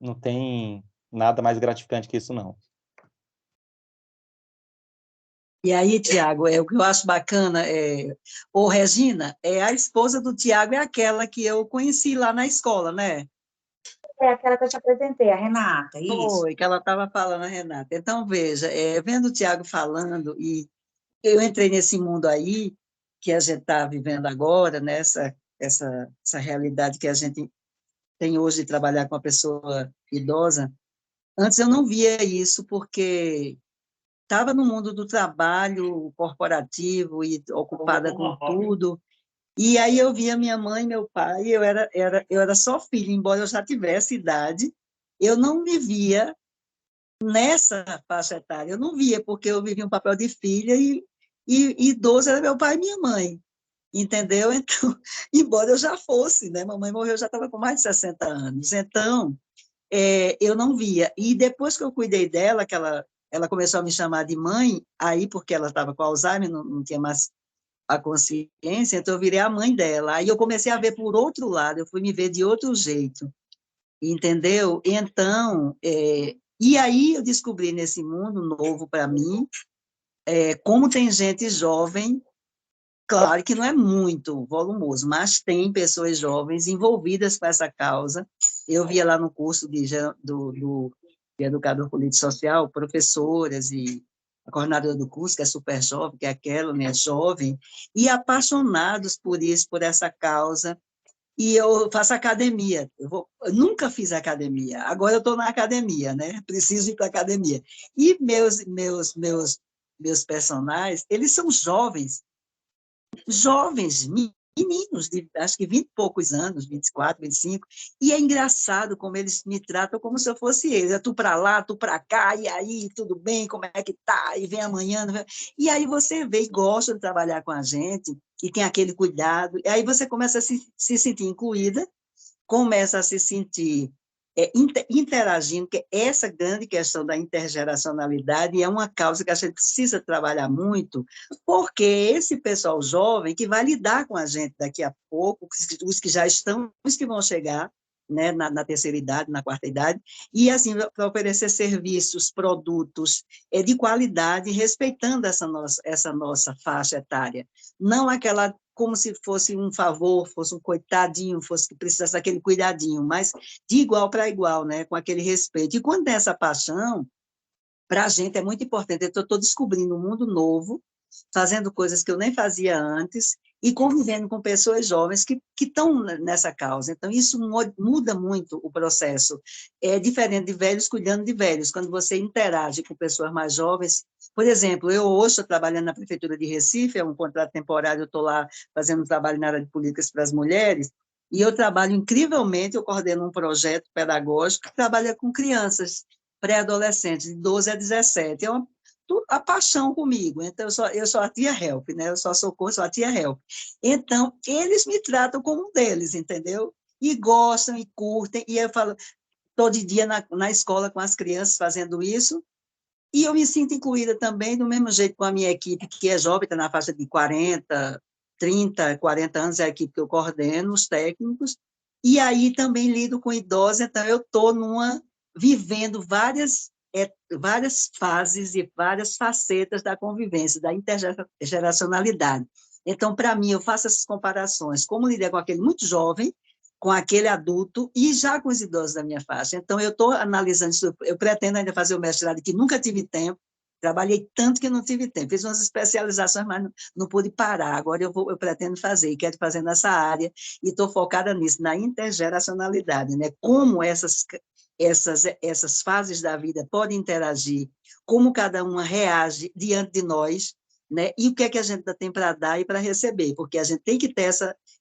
Não tem nada mais gratificante que isso, não. E aí, Tiago, o que eu acho bacana ô Regina, a esposa do Tiago é aquela que eu conheci lá na escola, né? É aquela que eu te apresentei, a Renata, isso. Foi, que ela estava falando, a Renata. Então, veja, vendo o Tiago falando, e eu entrei nesse mundo aí, que a gente está vivendo agora, né? Essa realidade que a gente tem hoje de trabalhar com a pessoa idosa. Antes eu não via isso, porque estava no mundo do trabalho corporativo e ocupada com tudo. E aí eu via minha mãe e meu pai, eu era só filha, embora eu já tivesse idade, eu não me via nessa faixa etária, eu não via, porque eu vivia um papel de filha e idoso era meu pai e minha mãe, entendeu? Então, embora eu já fosse, né? Mamãe morreu, já estava com mais de 60 anos, então eu não via. E depois que eu cuidei dela, que ela começou a me chamar de mãe, aí porque ela estava com Alzheimer, não tinha mais a consciência, então eu virei a mãe dela. Aí eu comecei a ver por outro lado, eu fui me ver de outro jeito, entendeu? Então, e aí eu descobri nesse mundo novo para mim, como tem gente jovem, claro que não é muito volumoso, mas tem pessoas jovens envolvidas com essa causa. Eu via lá no curso de educador político social, professoras e a coordenadora do curso, que é super jovem, que é aquela, né, jovem, e apaixonados por isso, por essa causa, e eu faço academia. Eu nunca fiz academia, agora eu estou na academia, né? Preciso ir para a academia. E meus personagens, eles são jovens, meninos, de acho que 20 e poucos anos, 24, 25, e é engraçado como eles me tratam como se eu fosse eles. Tu para lá, tu para cá, e aí, tudo bem, como é que tá? E vem amanhã. E aí você vê e gosta de trabalhar com a gente, e tem aquele cuidado, e aí você começa a se sentir incluída, começa a se sentir interagindo, que é essa grande questão da intergeracionalidade, e é uma causa que a gente precisa trabalhar muito, porque esse pessoal jovem que vai lidar com a gente daqui a pouco, os que já estão, os que vão chegar, né, na terceira idade, na quarta idade, e assim, para oferecer serviços, produtos de qualidade, respeitando essa nossa faixa etária. Não aquela como se fosse um favor, fosse um coitadinho, fosse que precisasse daquele cuidadinho, mas de igual para igual, né, com aquele respeito. E quando tem essa paixão, para a gente é muito importante. Eu estou descobrindo um mundo novo, fazendo coisas que eu nem fazia antes, e convivendo com pessoas jovens que estão nessa causa. Então, isso muda muito o processo. É diferente de velhos cuidando de velhos. Quando você interage com pessoas mais jovens, por exemplo, eu hoje estou trabalhando na Prefeitura de Recife, é um contrato temporário, eu estou lá fazendo um trabalho na área de políticas para as mulheres, e eu trabalho incrivelmente, eu coordeno um projeto pedagógico que trabalha com crianças pré-adolescentes, de 12 a 17. É a paixão comigo. Então, eu sou a tia Help, né? Eu só socorro, sou a tia Help. Então, eles me tratam como um deles, entendeu? E gostam e curtem. E eu falo, todo dia na escola com as crianças fazendo isso. E eu me sinto incluída também, do mesmo jeito com a minha equipe, que é jovem, está na faixa de 40, 30, 40 anos, é a equipe que eu coordeno, os técnicos. E aí também lido com idosos, então eu estou vivendo várias fases e várias facetas da convivência, da intergeracionalidade. Então, para mim, eu faço essas comparações, como lidar com aquele muito jovem, com aquele adulto e já com os idosos da minha faixa. Então, eu estou analisando isso, eu pretendo ainda fazer o mestrado, que nunca tive tempo, trabalhei tanto que não tive tempo, fiz umas especializações, mas não pude parar, agora eu pretendo fazer, e quero fazer nessa área, e estou focada nisso, na intergeracionalidade, né? Como essas fases da vida podem interagir, como cada uma reage diante de nós, né? E o que é que a gente tem para dar e para receber, porque a gente tem que ter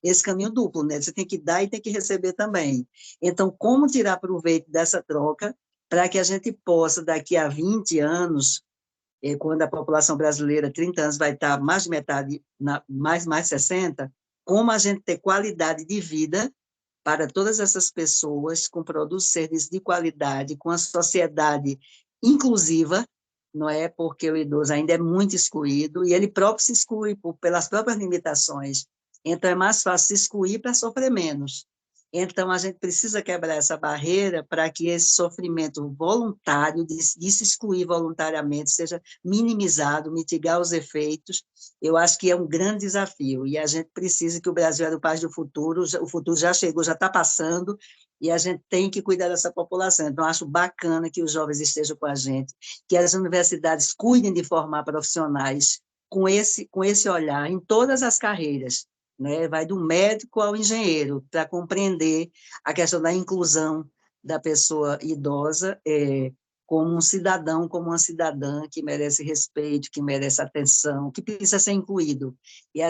esse caminho duplo, né? Você tem que dar e tem que receber também. Então, como tirar proveito dessa troca para que a gente possa, daqui a 20 anos, quando a população brasileira, 30 anos, vai estar mais de metade, mais 60, como a gente ter qualidade de vida para todas essas pessoas, com produtos e serviços de qualidade, com a sociedade inclusiva, não é? Porque o idoso ainda é muito excluído, e ele próprio se exclui pelas próprias limitações. Então, é mais fácil se excluir para sofrer menos. Então, a gente precisa quebrar essa barreira para que esse sofrimento voluntário, de se excluir voluntariamente, seja minimizado, mitigar os efeitos. Eu acho que é um grande desafio, e a gente precisa que o Brasil é o país do futuro, o futuro já chegou, já está passando, e a gente tem que cuidar dessa população. Então, acho bacana que os jovens estejam com a gente, que as universidades cuidem de formar profissionais com esse olhar em todas as carreiras, né? Vai do médico ao engenheiro, para compreender a questão da inclusão da pessoa idosa, como um cidadão, como uma cidadã que merece respeito, que merece atenção, que precisa ser incluído. E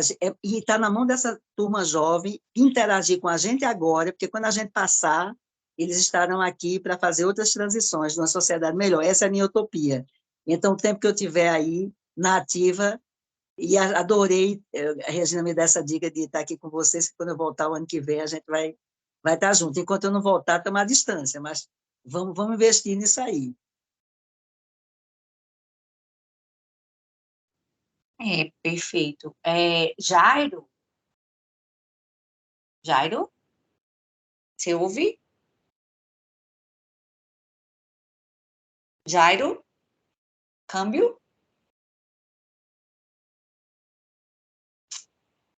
está na mão dessa turma jovem interagir com a gente agora, porque quando a gente passar, eles estarão aqui para fazer outras transições de uma sociedade melhor. Essa é a minha utopia. Então, o tempo que eu tiver aí na ativa, e adorei, a Regina me dá essa dica de estar aqui com vocês, que quando eu voltar o ano que vem, a gente vai estar junto. Enquanto eu não voltar, estamos à distância, mas vamos investir nisso aí. Perfeito. Jairo? Jairo? Você ouve? Jairo? Câmbio?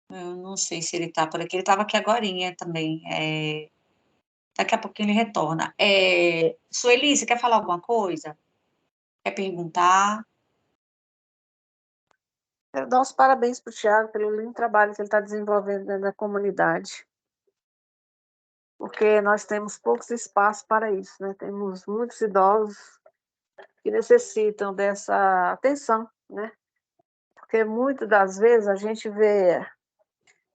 Eu não sei se ele está por aqui. Ele estava aqui agorinha também. Daqui a pouquinho ele retorna. Sueli, você quer falar alguma coisa? Quer perguntar? Eu dou os parabéns para o Thiago pelo lindo trabalho que ele está desenvolvendo dentro da comunidade. porque nós temos poucos espaços para isso, né? Temos muitos idosos que necessitam dessa atenção, né? Porque muitas das vezes a gente vê.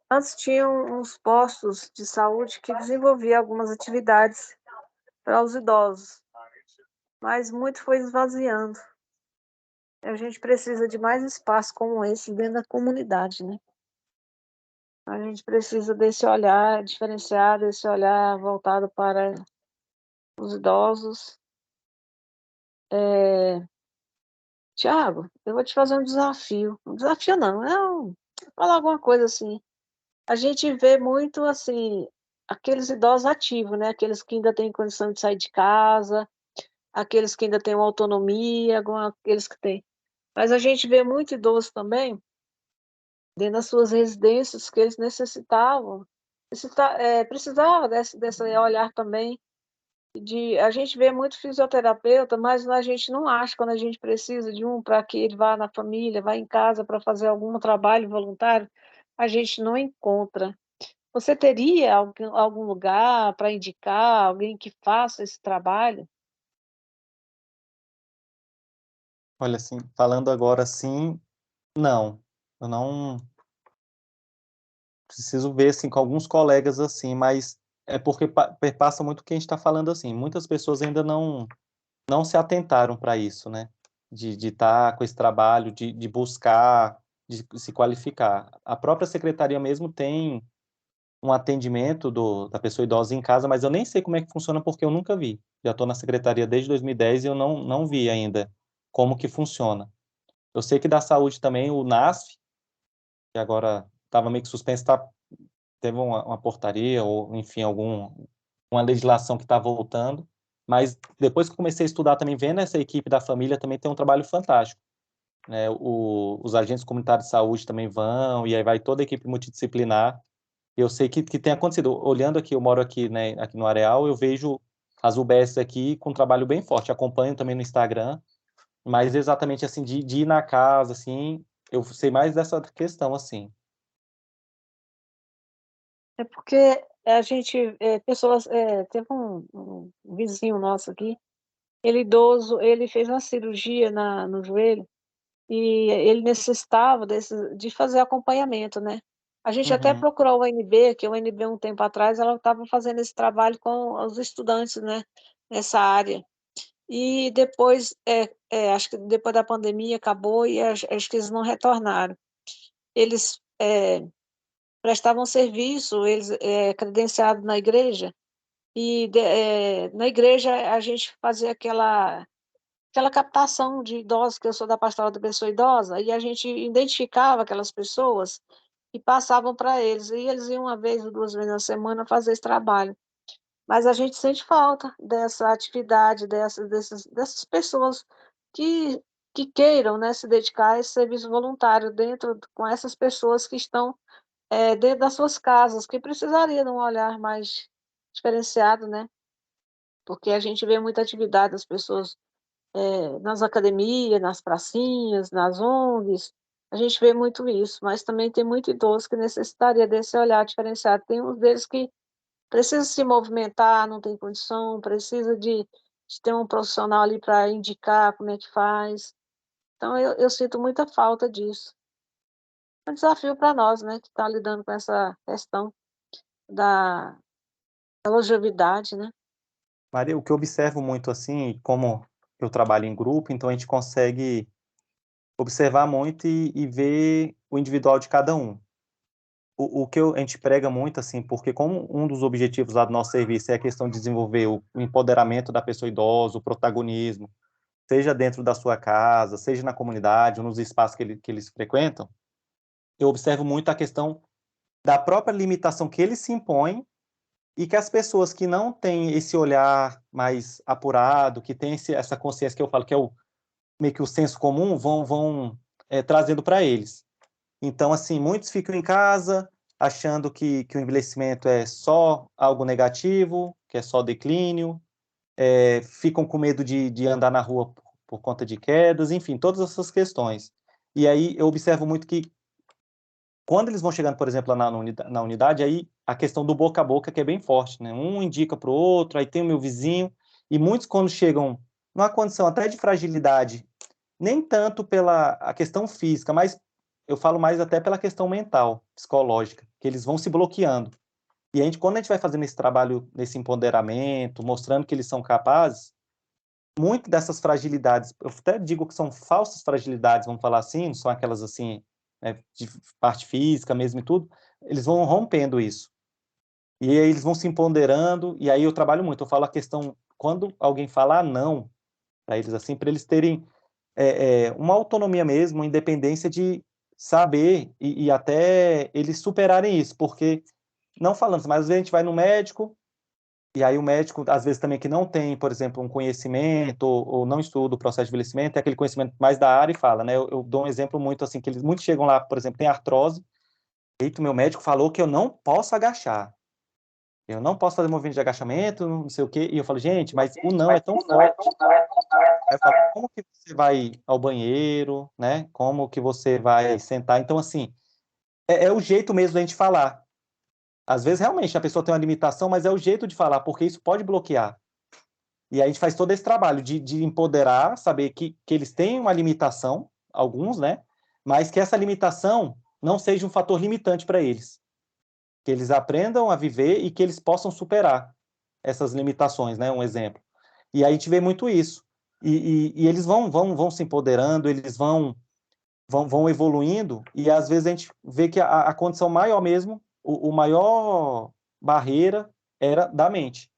Antes tinham uns postos de saúde que desenvolviam algumas atividades para os idosos, mas muito foi esvaziando. A gente precisa de mais espaço como esse dentro da comunidade, né? A gente precisa desse olhar diferenciado, desse olhar voltado para os idosos. Tiago, eu vou te fazer um desafio. Um desafio não, falar alguma coisa assim. A gente vê muito, assim, aqueles idosos ativos, né? Aqueles que ainda têm condição de sair de casa, aqueles que ainda têm uma autonomia, aqueles que têm. Mas a gente vê muito idoso também, dentro das suas residências, que eles necessitavam, precisava desse olhar também. A gente vê muito fisioterapeuta, mas a gente não acha quando a gente precisa de um para que ele vá na família, vá em casa para fazer algum trabalho voluntário, a gente não encontra. Você teria algum lugar para indicar, alguém que faça esse trabalho? Olha, assim, falando agora assim, não. Eu não preciso ver, assim, com alguns colegas, assim, mas é porque perpassa muito o que a gente está falando, assim. Muitas pessoas ainda não se atentaram para isso, né? De estar com esse trabalho, de buscar, de se qualificar. A própria secretaria mesmo tem um atendimento da pessoa idosa em casa, mas eu nem sei como é que funciona porque eu nunca vi. Já estou na secretaria desde 2010 e eu não vi ainda como que funciona. Eu sei que da saúde também, o NASF, que agora estava meio que suspenso, teve uma portaria ou, enfim, uma legislação que está voltando, mas depois que eu comecei a estudar também, vendo essa equipe da família, também tem um trabalho fantástico, né? Os agentes comunitários de saúde também vão, e aí vai toda a equipe multidisciplinar. Eu sei que tem acontecido. Olhando aqui, eu moro aqui, né, aqui no Areal, eu vejo as UBS aqui com um trabalho bem forte. Acompanho também no Instagram, mas exatamente assim, de ir na casa, assim, eu sei mais dessa questão, assim. É porque a gente, pessoas, teve um vizinho nosso aqui, ele idoso, ele fez uma cirurgia no joelho e ele necessitava de fazer acompanhamento, né? A gente até Uhum. procurou o UNB, que o UNB um tempo atrás ela estava fazendo esse trabalho com os estudantes, né? Nessa área. E depois, acho que depois da pandemia acabou e acho que eles não retornaram. Eles prestavam serviço, eles credenciados na igreja, e na igreja a gente fazia aquela captação de idosos, que eu sou da pastoral da pessoa idosa, e a gente identificava aquelas pessoas e passavam para eles, e eles iam uma vez ou duas vezes na semana fazer esse trabalho. Mas a gente sente falta dessa atividade, dessas pessoas que, que queiram, né, se dedicar a esse serviço voluntário com essas pessoas que estão dentro das suas casas, que precisaria de um olhar mais diferenciado, né? Porque a gente vê muita atividade das pessoas nas academias, nas pracinhas, nas ONGs, a gente vê muito isso, mas também tem muito idoso que necessitaria desse olhar diferenciado. Tem uns deles que precisam se movimentar, não tem condição, precisa de ter um profissional ali para indicar como é que faz. Então, eu sinto muita falta disso. É um desafio para nós, né, que está lidando com essa questão da longevidade, né? Maria, o que eu observo muito, assim, como eu trabalho em grupo, então a gente consegue observar muito e ver o individual de cada um. O que a gente prega muito, assim, porque como um dos objetivos lá do nosso serviço é a questão de desenvolver o empoderamento da pessoa idosa, o protagonismo, seja dentro da sua casa, seja na comunidade, ou nos espaços que eles frequentam, eu observo muito a questão da própria limitação que eles se impõem e que as pessoas que não têm esse olhar mais apurado, que têm essa consciência que eu falo que é meio que o senso comum, vão trazendo para eles. Então, assim, muitos ficam em casa achando que o envelhecimento é só algo negativo, que é só declínio, ficam com medo de andar na rua por conta de quedas, enfim, todas essas questões. E aí eu observo muito que quando eles vão chegando, por exemplo, lá na unidade, aí a questão do boca a boca que é bem forte, né? Um indica para o outro, aí tem o meu vizinho, e muitos quando chegam numa condição até de fragilidade, nem tanto pela a questão física, mas eu falo mais até pela questão mental, psicológica, que eles vão se bloqueando. E quando a gente vai fazendo esse trabalho, nesse empoderamento, mostrando que eles são capazes, muito dessas fragilidades, eu até digo que são falsas fragilidades, vamos falar assim, não são aquelas assim, né, de parte física mesmo e tudo, eles vão rompendo isso. E aí eles vão se empoderando, e aí eu trabalho muito, eu falo a questão, quando alguém falar não para eles assim, para eles terem uma autonomia mesmo, uma independência de saber e até eles superarem isso, porque, não falando, mas às vezes a gente vai no médico, e aí o médico, às vezes também que não tem, por exemplo, um conhecimento ou não estuda o processo de envelhecimento, é aquele conhecimento mais da área e fala, né? Eu dou um exemplo muito assim, que eles muitos chegam lá, por exemplo, tem artrose, eita, meu médico falou que eu não posso agachar, eu não posso fazer movimento de agachamento, não sei o quê, e eu falo, gente, mas o não é tão forte. Aí eu falo, como que você vai ao banheiro, né? Como que você vai sentar? Então, assim, é o jeito mesmo da gente falar. Às vezes, realmente, a pessoa tem uma limitação, mas é o jeito de falar, porque isso pode bloquear. E aí a gente faz todo esse trabalho de empoderar, saber que eles têm uma limitação, alguns, né? Mas que essa limitação não seja um fator limitante para eles. Que eles aprendam a viver e que eles possam superar essas limitações, né? Um exemplo. E aí a gente vê muito isso. E eles vão se empoderando, eles vão evoluindo, e às vezes a gente vê que a condição maior mesmo, o maior barreira era da mente.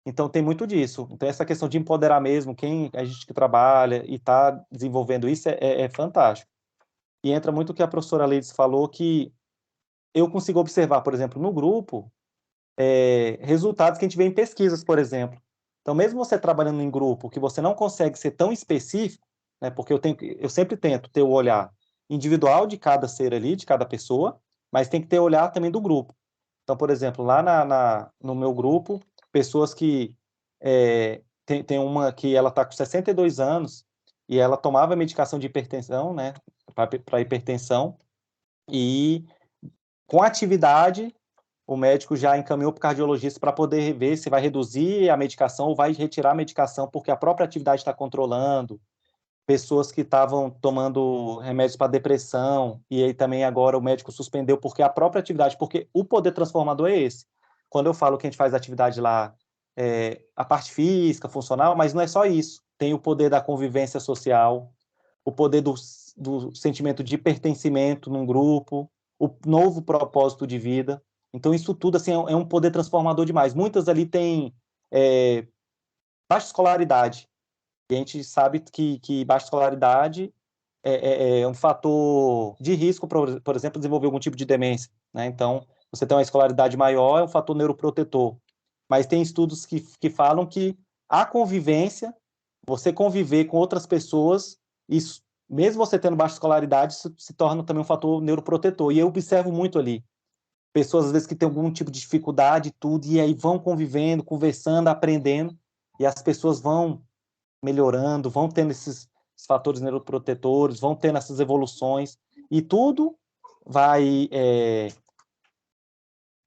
Então tem muito disso. Então essa questão de empoderar mesmo, quem a gente que trabalha e está desenvolvendo isso é fantástico. E entra muito o que a professora Leides falou, que eu consigo observar, por exemplo, no grupo, resultados que a gente vê em pesquisas, por exemplo. Então, mesmo você trabalhando em grupo, que você não consegue ser tão específico, né, porque eu sempre tento ter o olhar individual de cada ser ali, de cada pessoa, mas tem que ter o olhar também do grupo. Então, por exemplo, lá no meu grupo, pessoas que tem uma que ela está com 62 anos e ela tomava medicação de hipertensão, né, para hipertensão, e com atividade o médico já encaminhou para o cardiologista para poder ver se vai reduzir a medicação ou vai retirar a medicação, porque a própria atividade está controlando. Pessoas que estavam tomando remédios para depressão, e aí também agora o médico suspendeu porque a própria atividade, porque o poder transformador é esse. Quando eu falo que a gente faz atividade lá, a parte física, funcional, mas não é só isso. Tem o poder da convivência social, o poder do sentimento de pertencimento num grupo, o novo propósito de vida. Então, isso tudo assim, é um poder transformador demais. Muitas ali têm baixa escolaridade. E a gente sabe que baixa escolaridade é um fator de risco, por exemplo, desenvolver algum tipo de demência, né? Então, você tem uma escolaridade maior, é um fator neuroprotetor. Mas tem estudos que falam que a convivência, você conviver com outras pessoas, isso, mesmo você tendo baixa escolaridade, isso se torna também um fator neuroprotetor. E eu observo muito ali pessoas, às vezes, que têm algum tipo de dificuldade e tudo, e aí vão convivendo, conversando, aprendendo, e as pessoas vão melhorando, vão tendo esses fatores neuroprotetores, vão tendo essas evoluções, e tudo vai,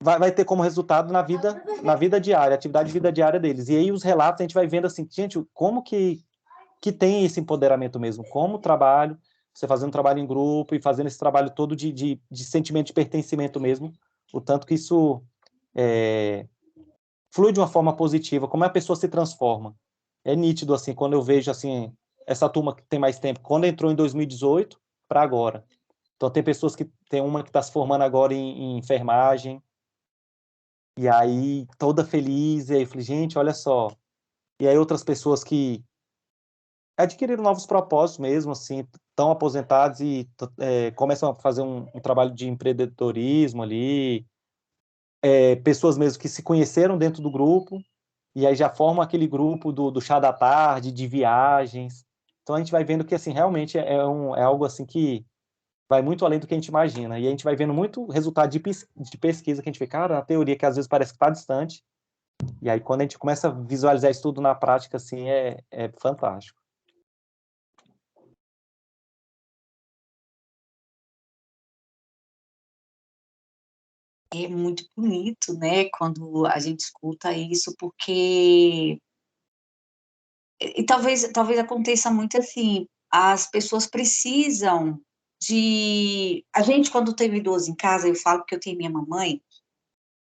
vai ter como resultado na vida diária, atividade de vida diária deles. E aí os relatos a gente vai vendo assim, gente, como que tem esse empoderamento mesmo, como o trabalho, você fazendo trabalho em grupo e fazendo esse trabalho todo de sentimento de pertencimento mesmo, o tanto que isso flui de uma forma positiva, como a pessoa se transforma. É nítido, assim, quando eu vejo, assim, essa turma que tem mais tempo, quando entrou em 2018 para agora. Então, tem pessoas que, tem uma que está se formando agora em enfermagem, e aí, toda feliz, e aí eu falei, gente, olha só. E aí, outras pessoas que adquiriram novos propósitos mesmo, assim, estão aposentados e começam a fazer um trabalho de empreendedorismo ali, pessoas mesmo que se conheceram dentro do grupo, e aí já formam aquele grupo do chá da tarde, de viagens. Então a gente vai vendo que assim realmente é algo assim que vai muito além do que a gente imagina. E a gente vai vendo muito resultado de pesquisa que a gente vê, cara, na teoria que às vezes parece que está distante. E aí quando a gente começa a visualizar isso tudo na prática, assim, é fantástico. é muito bonito, né, quando a gente escuta isso, porque e talvez aconteça muito assim, as pessoas precisam a gente quando tem idoso em casa, eu falo que eu tenho minha mamãe,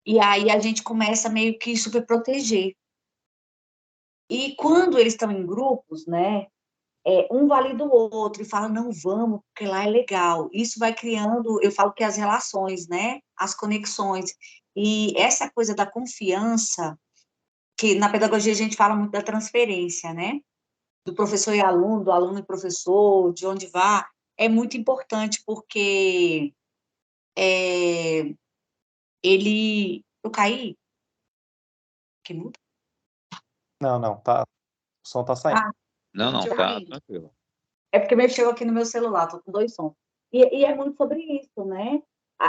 e aí a gente começa meio que super proteger. E quando eles estão em grupos, né, um valida o outro e fala, não, vamos, porque lá é legal. Isso vai criando, eu falo que as relações, né, as conexões. E essa coisa da confiança, que na pedagogia a gente fala muito da transferência, né, do professor e aluno, do aluno e professor, de onde vá, é muito importante, porque eu caí? Que muda? Não, tá. O som tá saindo. Ah, Não, deixa eu tá rir. tranquilo. É porque mexeu aqui no meu celular, tô com 2 sons. E é muito sobre isso, né?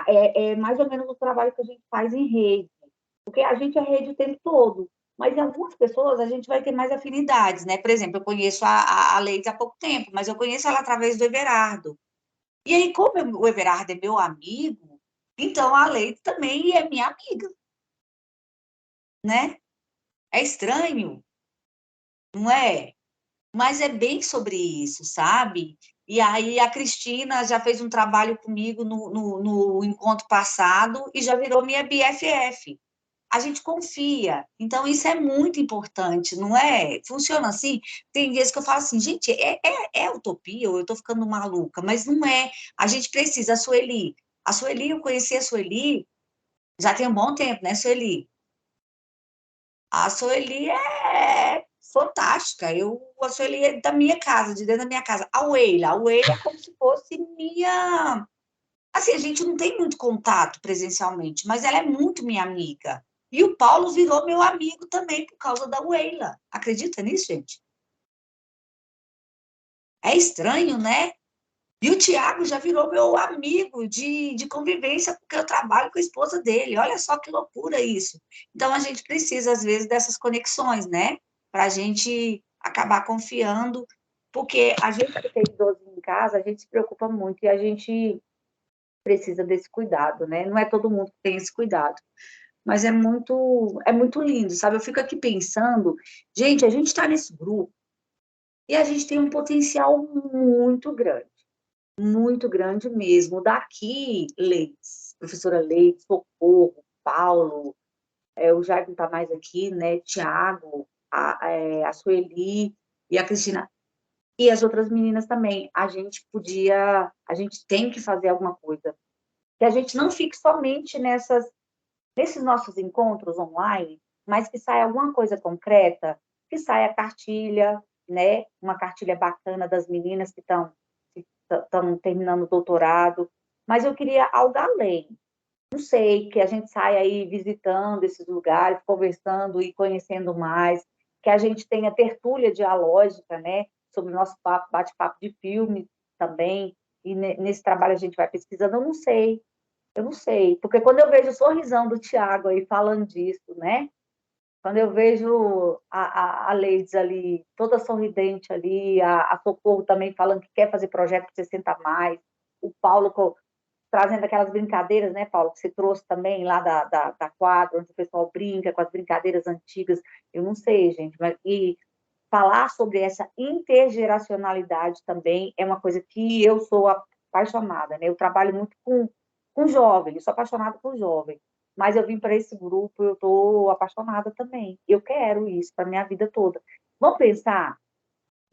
É mais ou menos o trabalho que a gente faz em rede, porque a gente é rede o tempo todo, mas em algumas pessoas a gente vai ter mais afinidades, né? Por exemplo, eu conheço a Leide há pouco tempo, mas eu conheço ela através do Everardo. E aí, como o Everardo é meu amigo, então a Leide também é minha amiga, né? É estranho, não é? Mas é bem sobre isso, sabe? E aí a Cristina já fez um trabalho comigo no encontro passado e já virou minha BFF. A gente confia. Então, isso é muito importante, não é? Funciona assim. Tem vezes que eu falo assim, gente, é utopia ou eu estou ficando maluca? Mas não é. A gente precisa. A Sueli, eu conheci a Sueli já tem um bom tempo, né, Sueli? A Sueli é fantástica. A Sueli é da minha casa, de dentro da minha casa. A Weila é como se fosse minha. Assim, a gente não tem muito contato presencialmente, mas ela é muito minha amiga. E o Paulo virou meu amigo também por causa da Weila. Acredita nisso, gente? É estranho, né? E o Tiago já virou meu amigo de convivência, porque eu trabalho com a esposa dele. Olha só que loucura isso. Então, a gente precisa, às vezes, dessas conexões, né? Para a gente acabar confiando, porque a gente que tem idoso em casa, a gente se preocupa muito e a gente precisa desse cuidado, né? Não é todo mundo que tem esse cuidado. Mas é muito lindo, sabe? Eu fico aqui pensando, gente, a gente está nesse grupo e a gente tem um potencial muito grande mesmo. Daqui, Leites, professora Leites, Socorro, Paulo, o Jair não está mais aqui, né? Tiago, a Sueli e a Cristina, e as outras meninas também. A gente tem que fazer alguma coisa. Que a gente não fique somente nesses nossos encontros online, mas que saia alguma coisa concreta, que saia cartilha, né? Uma cartilha bacana das meninas que estão terminando o doutorado, mas eu queria algo além. Não sei, que a gente saia aí visitando esses lugares, conversando e conhecendo mais, que a gente tenha tertúlia dialógica, né, sobre o nosso bate-papo de filme também, e nesse trabalho a gente vai pesquisando, eu não sei, porque quando eu vejo o sorrisão do Tiago aí falando disso, né, quando eu vejo a Leides ali, toda sorridente ali, a Socorro também falando que quer fazer projeto para 60 mais, o Paulo trazendo aquelas brincadeiras, né, Paulo, que você trouxe também lá da quadra, onde o pessoal brinca com as brincadeiras antigas, eu não sei, gente, mas e falar sobre essa intergeracionalidade também é uma coisa que eu sou apaixonada, né? Eu trabalho muito com jovem, eu sou apaixonada por jovem, mas eu vim para esse grupo, eu estou apaixonada também. Eu quero isso para minha vida toda. Vamos pensar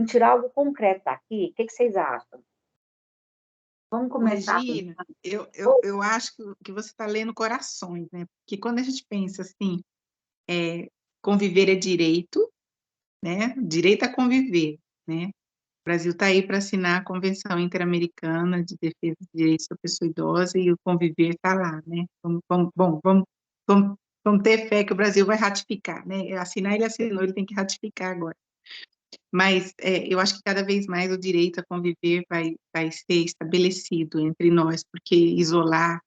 em tirar algo concreto daqui? O que vocês acham? Vamos começar. Regina, eu acho que você está lendo corações, né? Porque quando a gente pensa assim, conviver é direito, né? Direito a conviver, né? O Brasil está aí para assinar a Convenção Interamericana de Defesa dos Direitos da Pessoa Idosa e o conviver está lá, né? Vamos ter fé que o Brasil vai ratificar, né? Assinar ele assinou, ele tem que ratificar agora. Mas eu acho que cada vez mais o direito a conviver vai ser estabelecido entre nós, porque isolar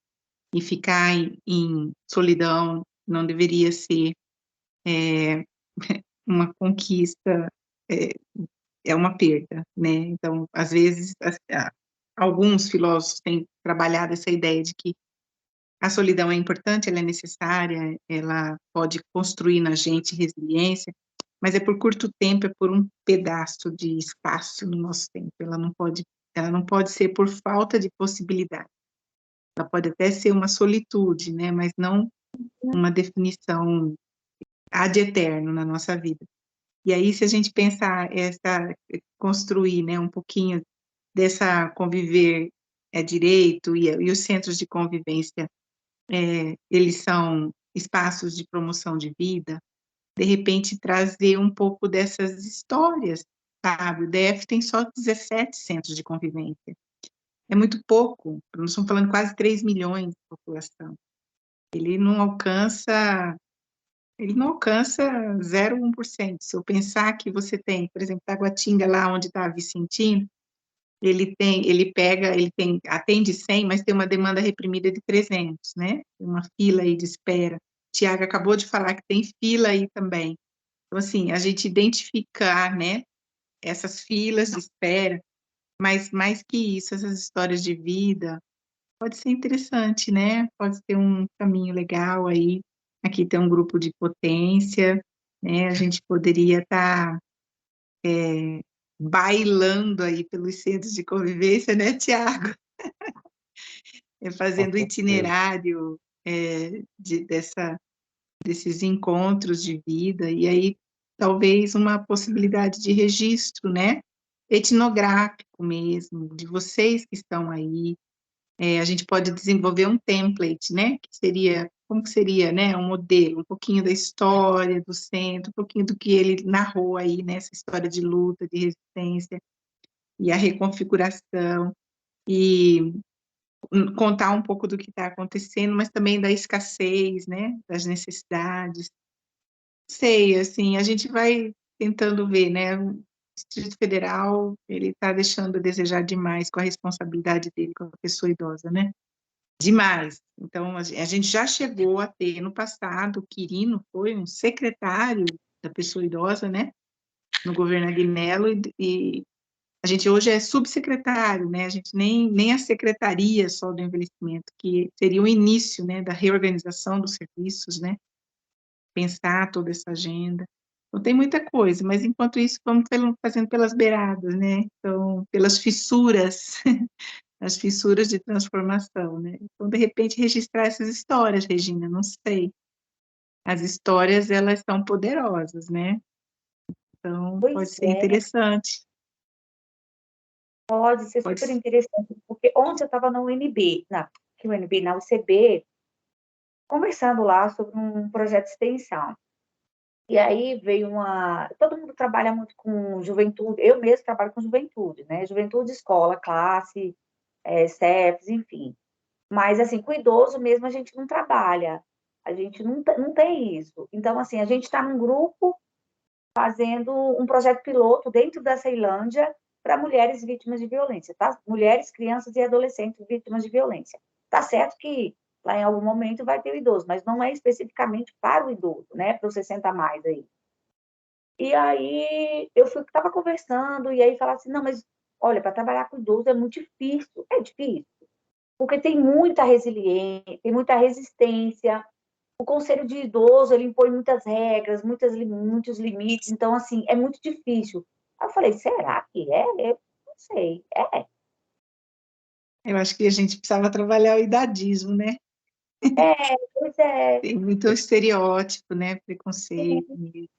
e ficar em solidão não deveria ser uma conquista, é uma perda, né? Então, às vezes, alguns filósofos têm trabalhado essa ideia de que A solidão é importante, ela é necessária, ela pode construir na gente resiliência, mas é por curto tempo, é por um pedaço de espaço no nosso tempo. Ela não pode ser por falta de possibilidade. Ela pode até ser uma solitude, né? Mas não uma definição ad eterno na nossa vida. E aí, se a gente pensar construir, né, um pouquinho dessa conviver direito e os centros de convivência, eles são espaços de promoção de vida, de repente trazer um pouco dessas histórias, sabe? O DF tem só 17 centros de convivência. É muito pouco, nós estamos falando quase 3 milhões de população. Ele não alcança 0,1%. Se eu pensar que você tem, por exemplo, Taguatinga, lá onde está a Vicentino, ele atende 100, mas tem uma demanda reprimida de 300, né? Tem uma fila aí de espera. Tiago acabou de falar que tem fila aí também. Então, assim, a gente identificar, né, essas filas de espera, mas mais que isso, essas histórias de vida, pode ser interessante, né? Pode ser um caminho legal aí. Aqui tem um grupo de potência, né? A gente poderia estar bailando aí pelos centros de convivência, né, Tiago? Fazendo Com certeza. itinerário desses encontros de vida, e aí talvez uma possibilidade de registro, né? Etnográfico mesmo, de vocês que estão aí. A gente pode desenvolver um template, né? Como que seria, né? Um modelo, um pouquinho da história do centro, um pouquinho do que ele narrou aí, né? Essa história de luta, de resistência, e a reconfiguração, e contar um pouco do que está acontecendo, mas também da escassez, né? Das necessidades. Sei, assim, a gente vai tentando ver, né? O Distrito Federal, ele está deixando a desejar demais com a responsabilidade dele com a pessoa idosa, né? Demais. Então, a gente já chegou a ter, no passado, o Quirino foi um secretário da pessoa idosa, né? No governo Agnello, e a gente hoje é subsecretário, né? A gente nem a secretaria só do envelhecimento, que seria o início, né, da reorganização dos serviços, né? Pensar toda essa agenda. Então, tem muita coisa, mas enquanto isso, vamos fazendo pelas beiradas, né? Então, pelas fissuras, as fissuras de transformação, né? Então, de repente, registrar essas histórias, Regina, não sei. As histórias, elas são poderosas, né? Então, pode Pois ser é, interessante. pode ser Pode super ser. interessante, porque ontem eu estava na UNB, na UCB, conversando lá sobre um projeto de extensão. E aí veio todo mundo trabalha muito com juventude, eu mesmo trabalho com juventude, né? Juventude, escola, classe, CEFs, enfim. Mas, assim, com idoso mesmo a gente não trabalha, a gente não tem isso. Então, assim, a gente está num grupo fazendo um projeto piloto dentro da Ceilândia para mulheres vítimas de violência, tá? Mulheres, crianças e adolescentes vítimas de violência. Tá certo que lá em algum momento vai ter o idoso, mas não é especificamente para o idoso, né? Para os 60 a mais aí. E aí eu estava conversando, e aí falava assim, não, mas olha, para trabalhar com idoso é muito difícil. É difícil, porque tem muita resiliência, tem muita resistência. O conselho de idoso, ele impõe muitas regras, muitos limites, então, assim, é muito difícil. Aí eu falei, será que é? Eu não sei. Eu acho que a gente precisava trabalhar o idadismo, né? Pois é. Tem muito estereótipo, né? Preconceito. E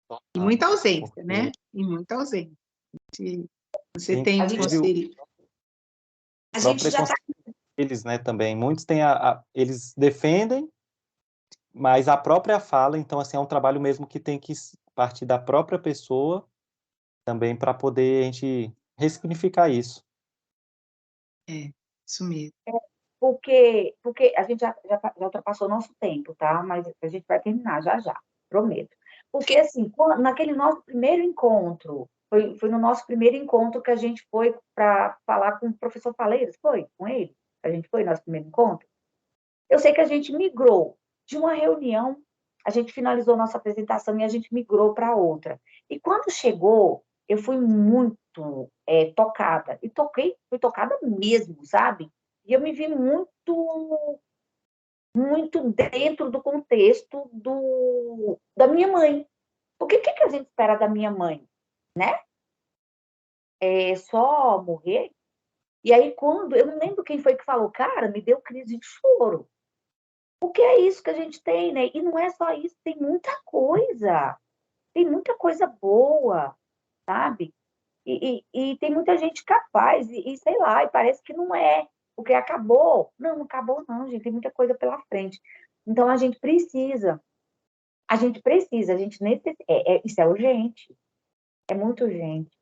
Total. muita ausência, né? Porque, E muita ausência. Você tem um inclusive, o conselho. A próprio gente já está. preconceito deles, né, também. Muitos têm eles defendem, mas a própria fala, então, assim, é um trabalho mesmo que tem que partir da própria pessoa também para poder a gente ressignificar isso. Isso mesmo. Porque a gente já ultrapassou o nosso tempo, tá? Mas a gente vai terminar já já, prometo. Porque, assim, naquele nosso primeiro encontro, foi no nosso primeiro encontro que a gente foi para falar com o professor Faleiras, foi com ele? A gente foi no nosso primeiro encontro? Eu sei que a gente migrou de uma reunião, a gente finalizou nossa apresentação e a gente migrou para outra. E quando chegou, eu fui muito tocada. E fui tocada mesmo, sabe? E eu me vi muito muito dentro do contexto da minha mãe. Porque o que a gente espera da minha mãe, né? É só morrer? E aí, eu não lembro quem foi que falou, cara, me deu crise de choro. Porque é isso que a gente tem, né? E não é só isso, tem muita coisa boa, sabe? E tem muita gente capaz, e sei lá, e parece que não é, porque acabou. Não acabou não, gente, tem muita coisa pela frente. Então, a gente necessita, isso é urgente, é muito urgente.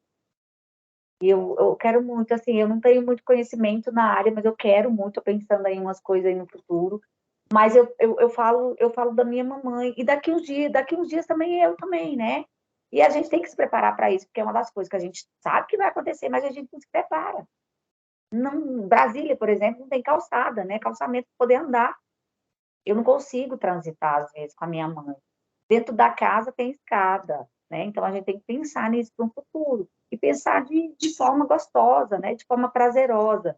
E eu quero muito, assim, eu não tenho muito conhecimento na área, mas eu quero muito, tô pensando em umas coisas aí no futuro. Mas eu falo da minha mamãe, e daqui uns dias também eu também, né? E a gente tem que se preparar para isso, porque é uma das coisas que a gente sabe que vai acontecer, mas a gente não se prepara. Não, Brasília, por exemplo, não tem calçada, né? Calçamento para poder andar. Eu não consigo transitar, às vezes, com a minha mãe. Dentro da casa tem escada, né? Então a gente tem que pensar nisso para um futuro. E pensar de forma gostosa, né? De forma prazerosa.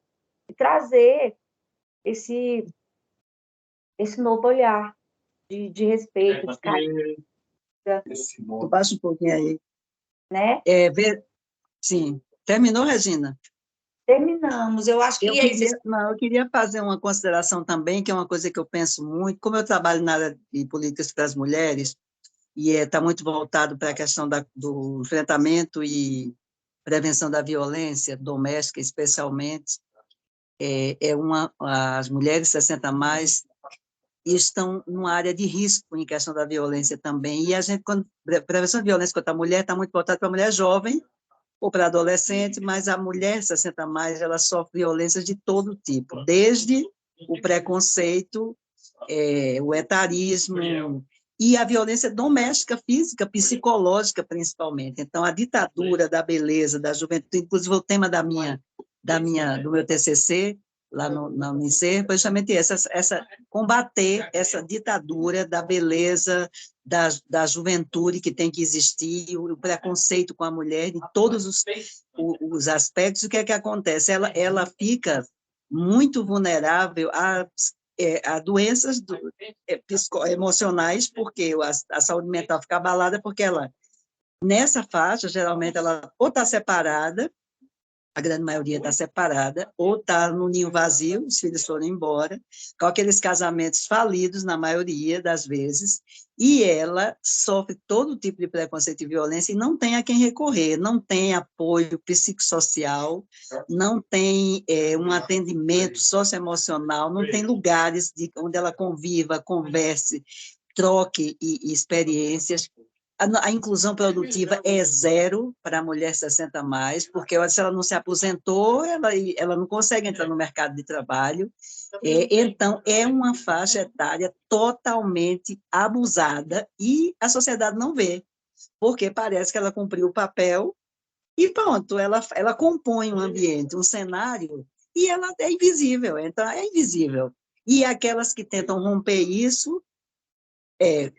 E trazer esse, esse novo olhar de respeito, de carinho, Baixa um pouquinho aí. né? Sim. Terminou, Regina? Terminamos. Eu acho que Eu queria fazer uma consideração também, que é uma coisa que eu penso muito, como eu trabalho na área de políticas para as mulheres, e está muito voltado para a questão do enfrentamento e prevenção da violência doméstica, especialmente, as mulheres 60 a mais estão numa área de risco em questão da violência também, e a gente, quando prevenção de violência contra a mulher, está muito voltada para a mulher jovem, ou para adolescente, mas a mulher 60 a mais, ela sofre violência de todo tipo, desde o preconceito, o etarismo, e a violência doméstica, física, psicológica, principalmente. Então, a ditadura da beleza, da juventude, inclusive o tema do meu TCC, lá na Unicef, foi justamente combater essa ditadura da beleza, da juventude que tem que existir, o preconceito com a mulher, em todos os aspectos. O que é que acontece? Ela fica muito vulnerável a doenças emocionais, porque a saúde mental fica abalada, porque ela, nessa faixa, geralmente, ela ou está separada, a grande maioria está separada, ou está no ninho vazio, os filhos foram embora, com aqueles casamentos falidos, na maioria das vezes, e ela sofre todo tipo de preconceito e violência e não tem a quem recorrer, não tem apoio psicossocial, não tem um atendimento socioemocional, não tem lugares onde ela conviva, converse, troque experiências. A inclusão produtiva é zero para a mulher 60 a mais, porque se ela não se aposentou, ela não consegue entrar no mercado de trabalho. Então, é uma faixa etária totalmente abusada e a sociedade não vê, porque parece que ela cumpriu o papel e pronto, ela compõe um ambiente, um cenário, e ela é invisível, então é invisível. E aquelas que tentam romper isso,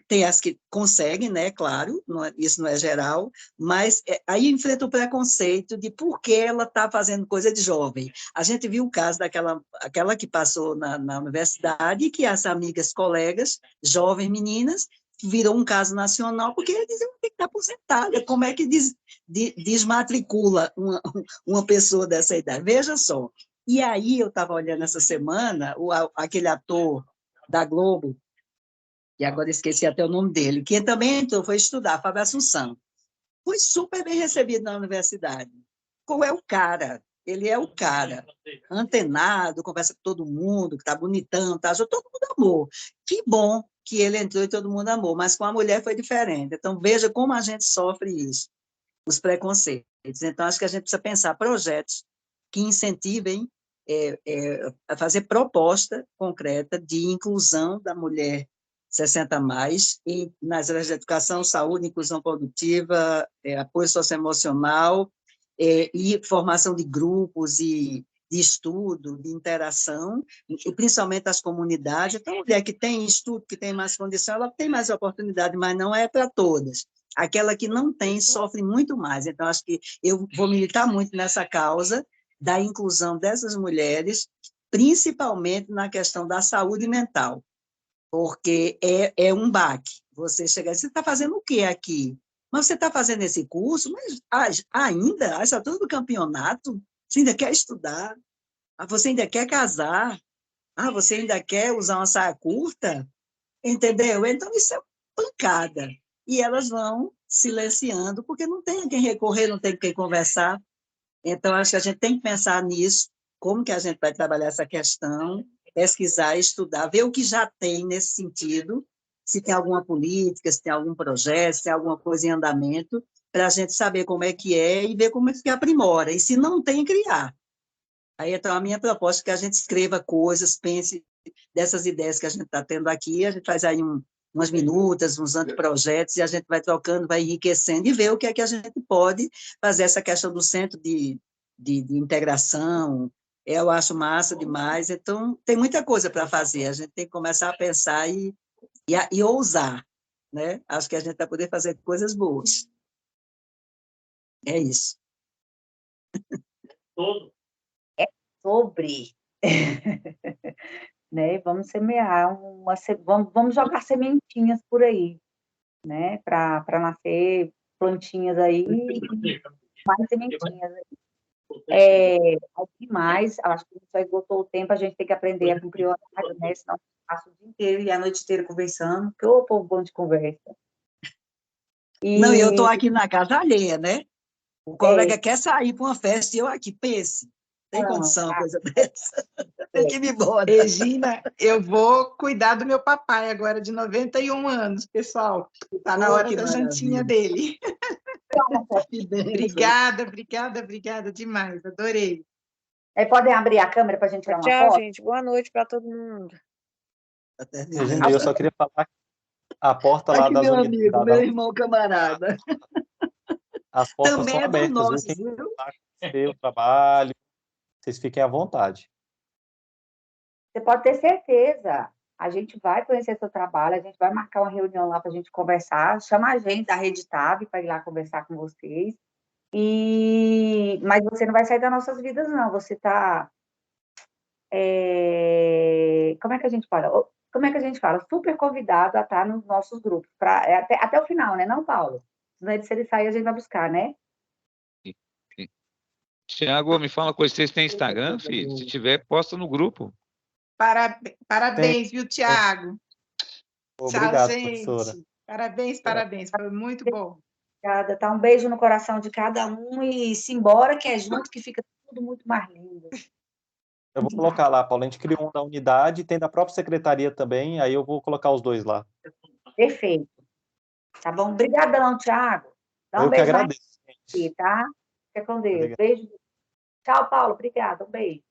tem as que conseguem, né, claro, isso não é geral, mas aí enfrenta o preconceito de por que ela está fazendo coisa de jovem. A gente viu o caso aquela que passou na universidade, que as amigas, colegas, jovens meninas, virou um caso nacional, porque eles diziam que tem que estar aposentada, como é que desmatricula uma pessoa dessa idade? Veja só. E aí eu estava olhando essa semana, aquele ator da Globo, e agora esqueci até o nome dele, que também entrou, foi estudar, Fábio Assunção. Foi super bem recebido na universidade. Qual é o cara? Ele é o cara, antenado, conversa com todo mundo, que está bonitão, todo mundo amou. Que bom que ele entrou e todo mundo amou, mas com a mulher foi diferente. Então, veja como a gente sofre isso, os preconceitos. Então, acho que a gente precisa pensar projetos que incentivem a fazer proposta concreta de inclusão da mulher 60 a mais, e nas áreas de educação, saúde, inclusão produtiva, apoio socioemocional, e formação de grupos e de estudo, de interação, e principalmente as comunidades. Então, a mulher que tem estudo, que tem mais condição, ela tem mais oportunidade, mas não é para todas. Aquela que não tem sofre muito mais. Então, acho que eu vou militar muito nessa causa da inclusão dessas mulheres, principalmente na questão da saúde mental. porque é um baque. Você chega, você está fazendo o quê aqui? Mas você está fazendo esse curso, mas ainda, a essa altura do campeonato, você ainda quer estudar? Você ainda quer casar? Você ainda quer usar uma saia curta? Entendeu? Então, isso é pancada. E elas vão silenciando, porque não tem a quem recorrer, não tem com quem conversar. Então, acho que a gente tem que pensar nisso, como que a gente vai trabalhar essa questão, pesquisar, estudar, ver o que já tem nesse sentido, se tem alguma política, se tem algum projeto, se tem alguma coisa em andamento, para a gente saber como é que é e ver como é que aprimora. E se não tem, criar. Aí, então, a minha proposta é que a gente escreva coisas, pense dessas ideias que a gente está tendo aqui, a gente faz aí umas minutas, uns anteprojetos, e a gente vai trocando, vai enriquecendo, e ver o que é que a gente pode fazer essa questão do centro de integração. Eu acho massa demais, então tem muita coisa para fazer, a gente tem que começar a pensar e ousar, né? Acho que a gente vai poder fazer coisas boas. É isso. Sobre, né? Vamos semear vamos jogar sementinhas por aí, né? Para nascer plantinhas aí, mais sementinhas aí. Demais, acho que a gente já esgotou o tempo, a gente tem que aprender a cumprir o horário, né? Senão passa o dia inteiro e a noite inteira conversando, porque o povo bom de conversa. Não, eu estou aqui na casa alheia, né? O colega quer sair para uma festa e eu aqui, pense. Tem condição, coisa dessa? Tem que ir embora. Regina, eu vou cuidar do meu papai agora, de 91 anos, pessoal. Está na hora da jantinha dele. Obrigada demais, adorei. Podem abrir a câmera para a gente tirar uma foto? Tchau, gente. Boa noite para todo mundo. Regina, eu só queria falar que a porta lá das meu unidades... amigo, meu irmão camarada. As portas Também são é dos abertas, nossos, viu? Quem viu? conhecer o trabalho, vocês fiquem à vontade. Você pode ter certeza. A gente vai conhecer seu trabalho, a gente vai marcar uma reunião lá para a gente conversar. Chama a gente da Rede TAB para ir lá conversar com vocês. Mas você não vai sair das nossas vidas, não. Você está... Como é que a gente fala? Como é que a gente fala? Super convidado a estar nos nossos grupos. Até o final, né? Não, Paulo? Se ele sair, a gente vai buscar, né? Tiago, me fala uma coisa, vocês têm Instagram, filho? Se tiver, posta no grupo. Parabéns, viu, Tiago? Obrigado, Tchau, gente. professora. Parabéns. Foi muito bom. Obrigada. Tá um beijo no coração de cada um e simbora que é junto que fica tudo muito mais lindo. Eu vou colocar lá, Paulo, a gente criou um da unidade, tem da própria secretaria também, aí eu vou colocar os dois lá. Perfeito. Tá bom? Obrigadão, Tiago. Dá um Eu que beijo agradeço, aqui, tá? Fica com Deus. Obrigado. Beijo. Tchau, Paulo. Obrigada. Um beijo.